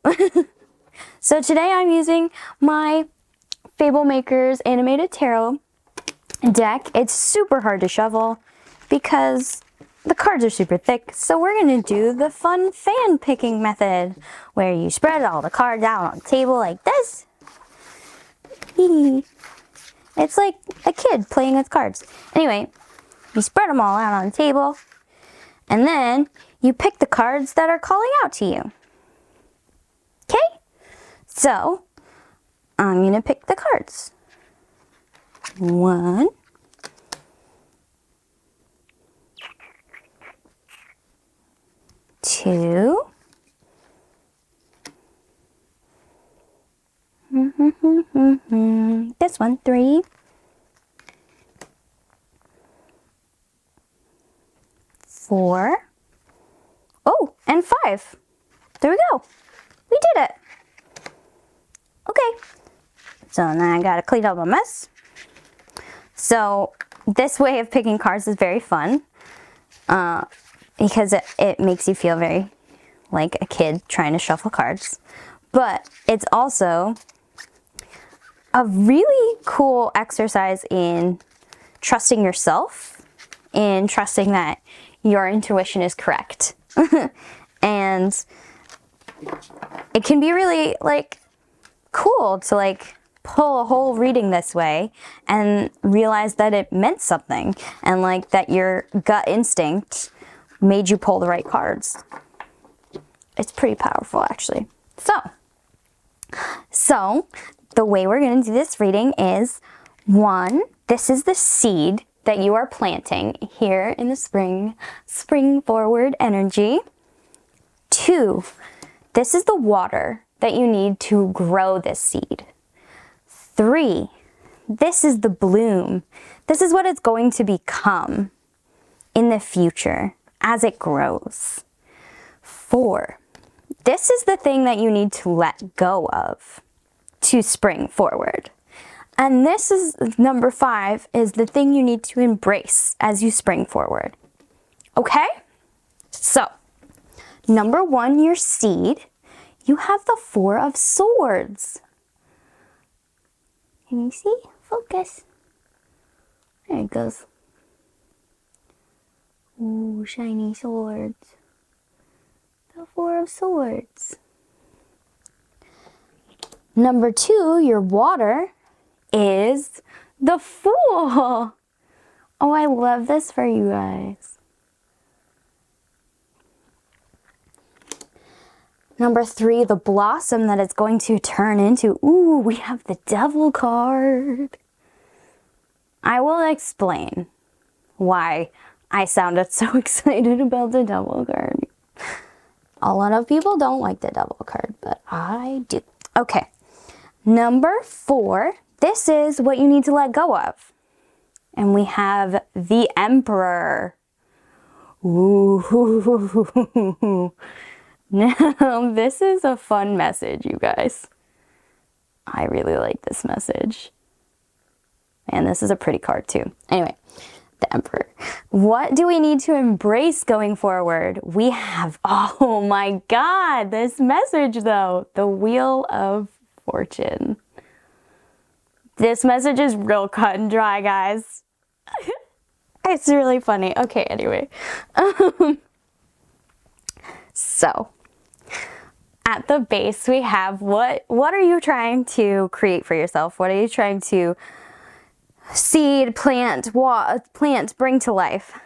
So today I'm using my Fablemakers Animated Tarot deck. It's super hard to shuffle because the cards are super thick, so we're going to do the fun fan picking method, where you spread all the cards out on the table like this. It's like a kid playing with cards. Anyway, you spread them all out on the table, and then you pick the cards that are calling out to you. Okay? So, I'm going to pick the cards. 1, 2, this one, 3, 4, oh, and 5. There we go. We did it. Okay. So now I gotta clean up a mess. So this way of picking cards is very fun, because it makes you feel very like a kid trying to shuffle cards. But it's also a really cool exercise in trusting yourself, in trusting that your intuition is correct. And it can be really like cool to like pull a whole reading this way and realize that it meant something, and like that your gut instinct made you pull the right cards. It's pretty powerful, actually. So the way we're going to do this reading is, 1, this is the seed that you are planting here in the spring forward energy. 2, this is the water that you need to grow this seed. 3, this is the bloom. This is what it's going to become in the future as it grows. 4, this is the thing that you need to let go of to spring forward. And this is number 5, is the thing you need to embrace as you spring forward. Okay? So, number 1, your seed, you have the 4 of Swords. Can you see? Focus. There it goes. Ooh, shiny swords. The 4 of Swords. Number 2, your water, is the Fool. Oh, I love this for you guys. Number 3, the blossom that it's going to turn into. Ooh, we have the Devil card. I will explain why I sounded so excited about the Devil card. A lot of people don't like the Devil card, but I do. Okay, number 4, this is what you need to let go of. And we have the Emperor. Ooh. Now, this is a fun message, you guys. I really like this message. And this is a pretty card too. Anyway, the Emperor. What do we need to embrace going forward? We have, oh my God, this message though, the Wheel of Fortune. This message is real cut and dry, guys. It's really funny. Okay, anyway. So, at the base we have what are you trying to create for yourself? What are you trying to seed, plant, bring to life?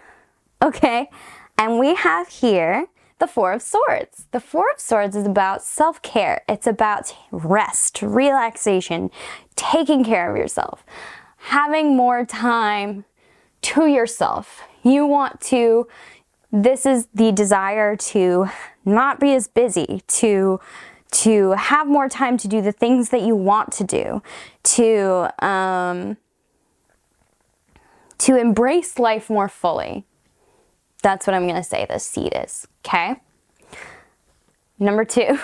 Okay, and we have here the Four of Swords. The Four of Swords is about self-care. It's about rest, relaxation, taking care of yourself, having more time to yourself. You want to, this is the desire to not be as busy, to have more time to do the things that you want to do, to embrace life more fully. That's what I'm going to say this seed is, okay? Number 2,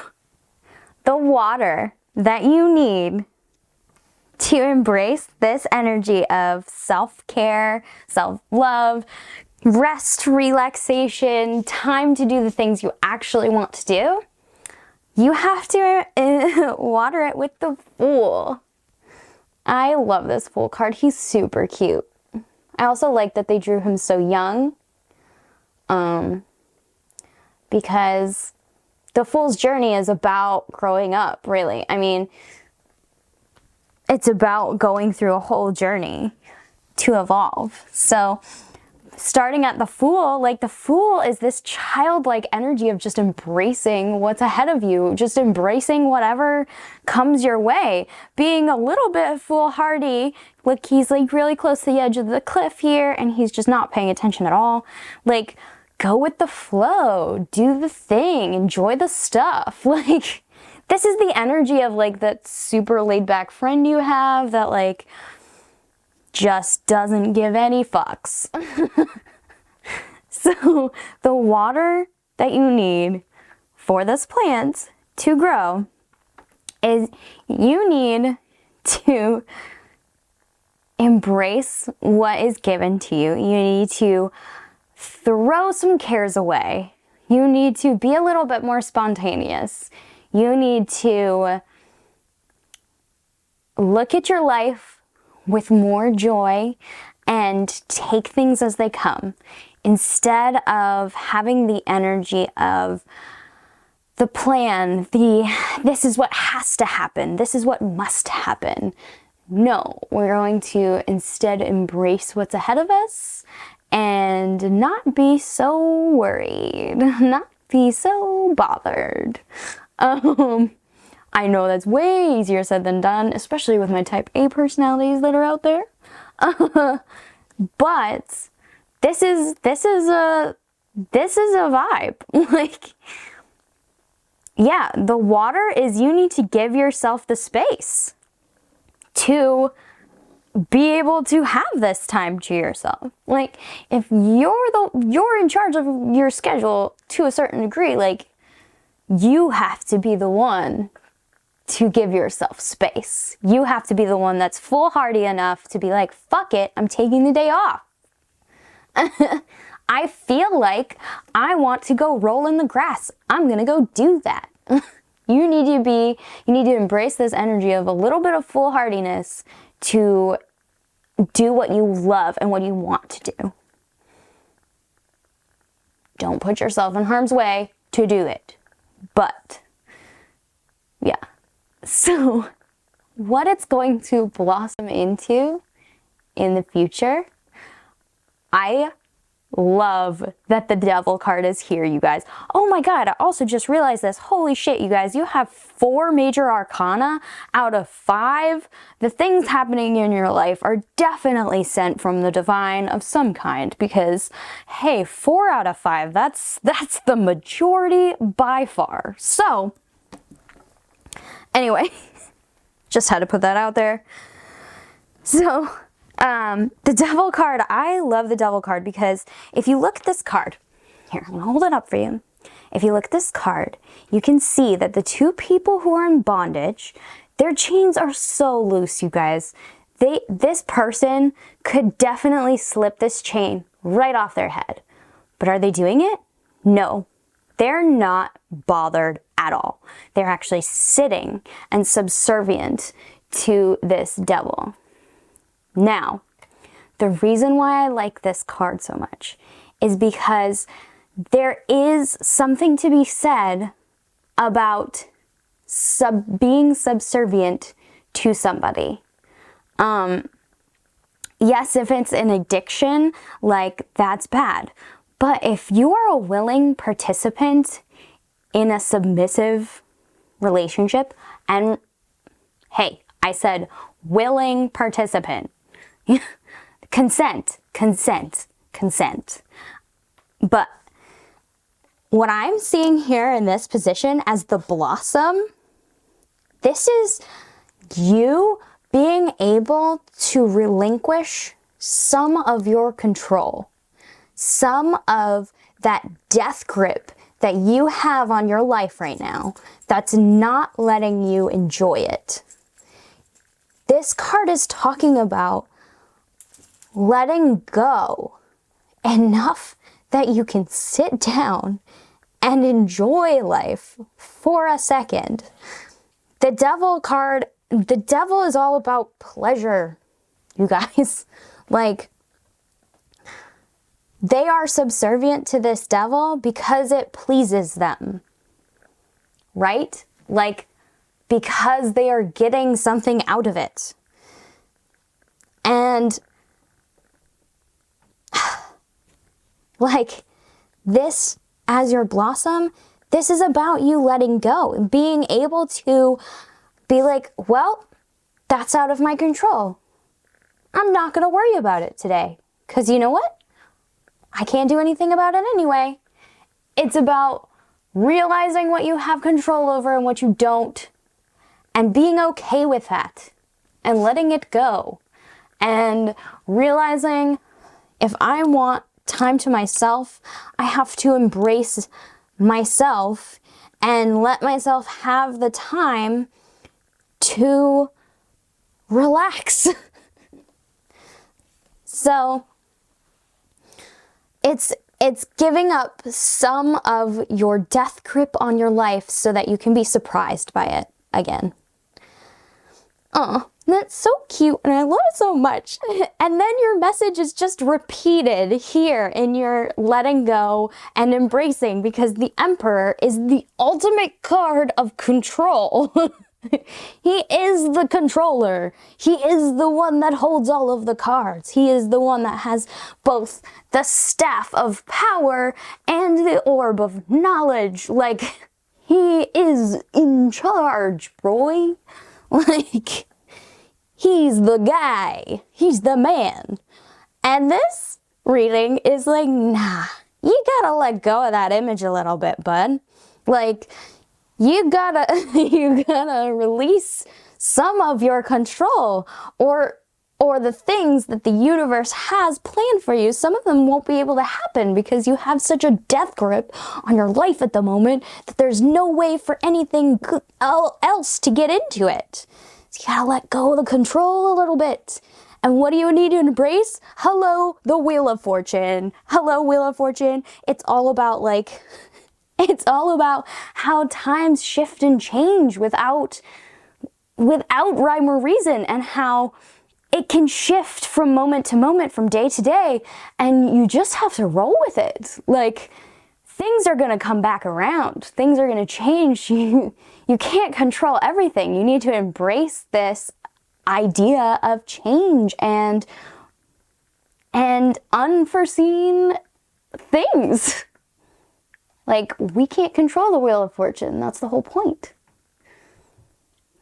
the water that you need to embrace this energy of self-care, self-love, rest, relaxation, time to do the things you actually want to do. You have to water it with the Fool. I love this Fool card. He's super cute. I also like that they drew him so young. Because the Fool's journey is about growing up, really. I mean, it's about going through a whole journey to evolve. So starting at the Fool, like the Fool is this childlike energy of just embracing what's ahead of you, just embracing whatever comes your way, being a little bit foolhardy. Like he's like really close to the edge of the cliff here and he's just not paying attention at all. Like, go with the flow, do the thing, enjoy the stuff. Like, this is the energy of like that super laid back friend you have that like just doesn't give any fucks. So the water that you need for this plant to grow is you need to embrace what is given to you. You need to throw some cares away. You need to be a little bit more spontaneous. You need to look at your life with more joy and take things as they come, instead of having the energy of the plan, this is what has to happen, this is what must happen. No, we're going to instead embrace what's ahead of us and not be so worried, not be so bothered. I know that's way easier said than done, especially with my type A personalities that are out there. But this is a vibe. Like, yeah, the water is you need to give yourself the space to be able to have this time to yourself. Like, if you're in charge of your schedule to a certain degree, like, you have to be the one to give yourself space. You have to be the one that's foolhardy enough to be like, fuck it, I'm taking the day off. I feel like I want to go roll in the grass. I'm gonna go do that. You need to embrace this energy of a little bit of foolhardiness to do what you love and what you want to do. Don't put yourself in harm's way to do it. But, yeah. So, what it's going to blossom into in the future, I love that the Devil card is here, you guys. Oh my god, I also just realized this. Holy shit, you guys. You have 4 major arcana out of 5. The things happening in your life are definitely sent from the divine of some kind, because, hey, 4 out of 5, that's the majority by far. So, anyway, just had to put that out there. So, the Devil card, I love the Devil card because if you look at this card, here, I'm gonna hold it up for you. If you look at this card, you can see that the 2 people who are in bondage, their chains are so loose, you guys. This person could definitely slip this chain right off their head. But are they doing it? No, they're not bothered at all. They're actually sitting and subservient to this devil. Now, the reason why I like this card so much is because there is something to be said about being subservient to somebody. Yes, if it's an addiction, like, that's bad. But if you are a willing participant in a submissive relationship, and hey, I said willing participant. Consent. But what I'm seeing here in this position as the blossom, this is you being able to relinquish some of your control, some of that death grip that you have on your life right now that's not letting you enjoy it. This card is talking about letting go enough that you can sit down and enjoy life for a second. The devil card, the devil is all about pleasure, you guys. Like, they are subservient to this devil because it pleases them, right? Like, because they are getting something out of it. And like, this as your blossom, this is about you letting go and being able to be like, well, that's out of my control. I'm not going to worry about it today. Because you know what? I can't do anything about it anyway. It's about realizing what you have control over and what you don't, and being okay with that and letting it go, and realizing if I want time to myself, I have to embrace myself and let myself have the time to relax. So it's giving up some of your death grip on your life so that you can be surprised by it again. Oh, that's so cute, and I love it so much. And then your message is just repeated here in your letting go and embracing, because the Emperor is the ultimate card of control. He is the controller. He is the one that holds all of the cards. He is the one that has both the staff of power and the orb of knowledge. Like, he is in charge, boy. Like, he's the guy. He's the man. And this reading is like, nah, you gotta let go of that image a little bit, bud. Like, you gotta release some of your control, or the things that the universe has planned for you. Some of them won't be able to happen because you have such a death grip on your life at the moment that there's no way for anything else to get into it. So you gotta let go of the control a little bit. And what do you need to embrace? Hello, the Wheel of Fortune. Hello, Wheel of Fortune. It's all about, like, it's all about how times shift and change without rhyme or reason, and how it can shift from moment to moment, from day to day, and you just have to roll with it. Like, things are going to come back around. Things are going to change. You can't control everything. You need to embrace this idea of change and unforeseen things. Like, we can't control the Wheel of Fortune. That's the whole point.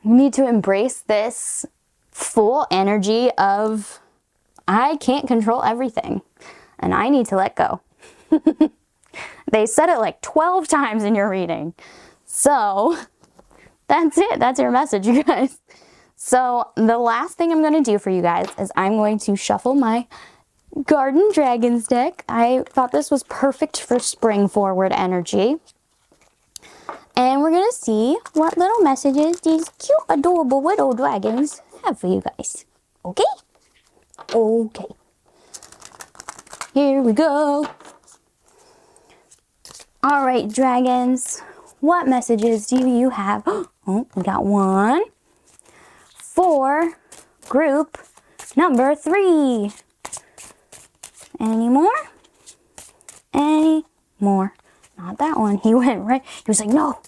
You need to embrace this full energy of, I can't control everything, and I need to let go. They said it like 12 times in your reading. So that's it. That's your message, you guys. So the last thing I'm going to do for you guys is I'm going to shuffle my Garden Dragons deck. I thought this was perfect for spring forward energy. And we're going to see what little messages these cute, adorable little dragons have for you guys. Okay? Okay. Here we go. All right, dragons. What messages do you have? Oh, we got one. For group number 3. Any more? Any more? Not that one. He went right. He was like, no,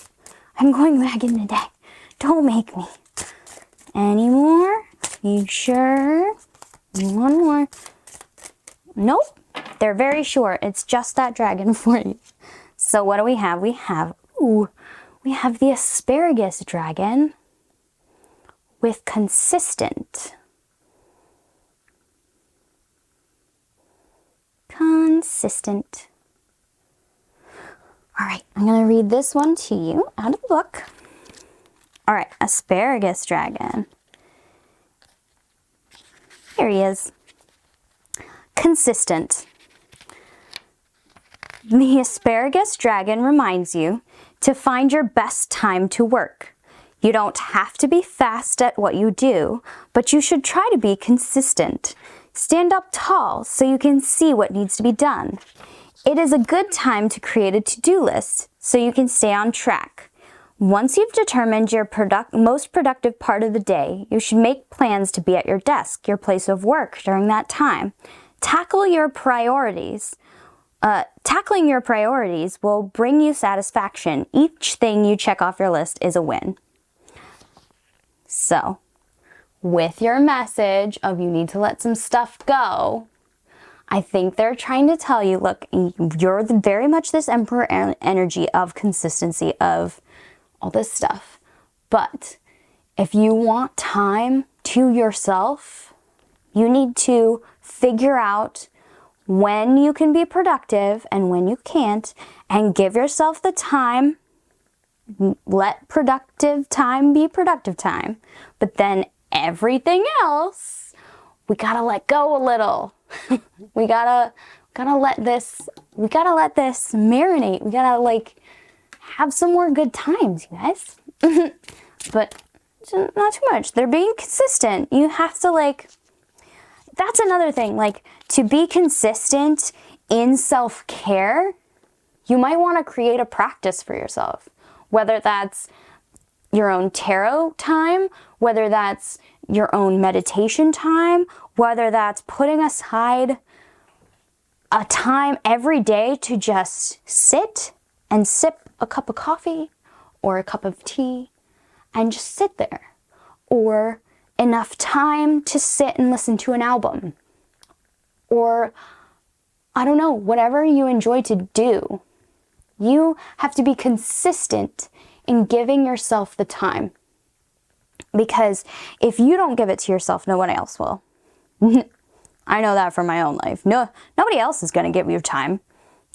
I'm going back in the deck. Don't make me. Any more? You sure? One more. Nope. They're very short. It's just that dragon for you. So what do we have? We have the asparagus dragon with consistent. Consistent. All right, I'm going to read this one to you out of the book. All right, asparagus dragon. Here he is. Consistent. The asparagus dragon reminds you to find your best time to work. You don't have to be fast at what you do, but you should try to be consistent. Stand up tall so you can see what needs to be done. It is a good time to create a to-do list so you can stay on track. Once you've determined your most productive part of the day, you should make plans to be at your desk, your place of work during that time. Tackling your priorities will bring you satisfaction. Each thing you check off your list is a win. So, with your message of you need to let some stuff go, I think they're trying to tell you, look, you're very much this emperor energy of consistency, of all this stuff. But if you want time to yourself, you need to figure out when you can be productive and when you can't, and give yourself the time. Let productive time be productive time. But then everything else, we gotta let go a little. we gotta let this marinate. We gotta have some more good times, you guys. But not too much. They're being consistent. You have to that's another thing, to be consistent in self-care, you might want to create a practice for yourself. Whether that's your own tarot time, whether that's your own meditation time, whether that's putting aside a time every day to just sit and sip a cup of coffee or a cup of tea and just sit there. Or enough time to sit and listen to an album. Or, I don't know, whatever you enjoy to do. You have to be consistent in giving yourself the time. Because if you don't give it to yourself, no one else will. I know that from my own life. Nobody else is going to give you time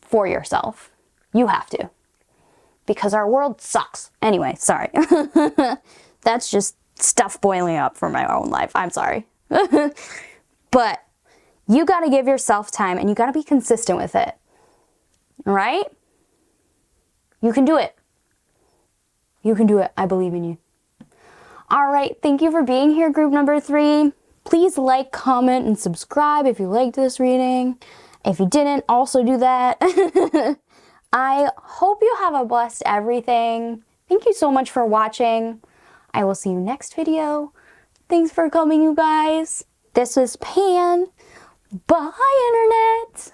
for yourself. You have to. Because our world sucks. Anyway, sorry. That's just stuff boiling up for my own life. I'm sorry. But you got to give yourself time and you got to be consistent with it. All right? You can do it. You can do it. I believe in you. All right. Thank you for being here, group number 3. Please like, comment, and subscribe if you liked this reading. If you didn't, also do that. I hope you have a blessed everything. Thank you so much for watching. I will see you next video. Thanks for coming, you guys. This was Pan. Bye, Internet.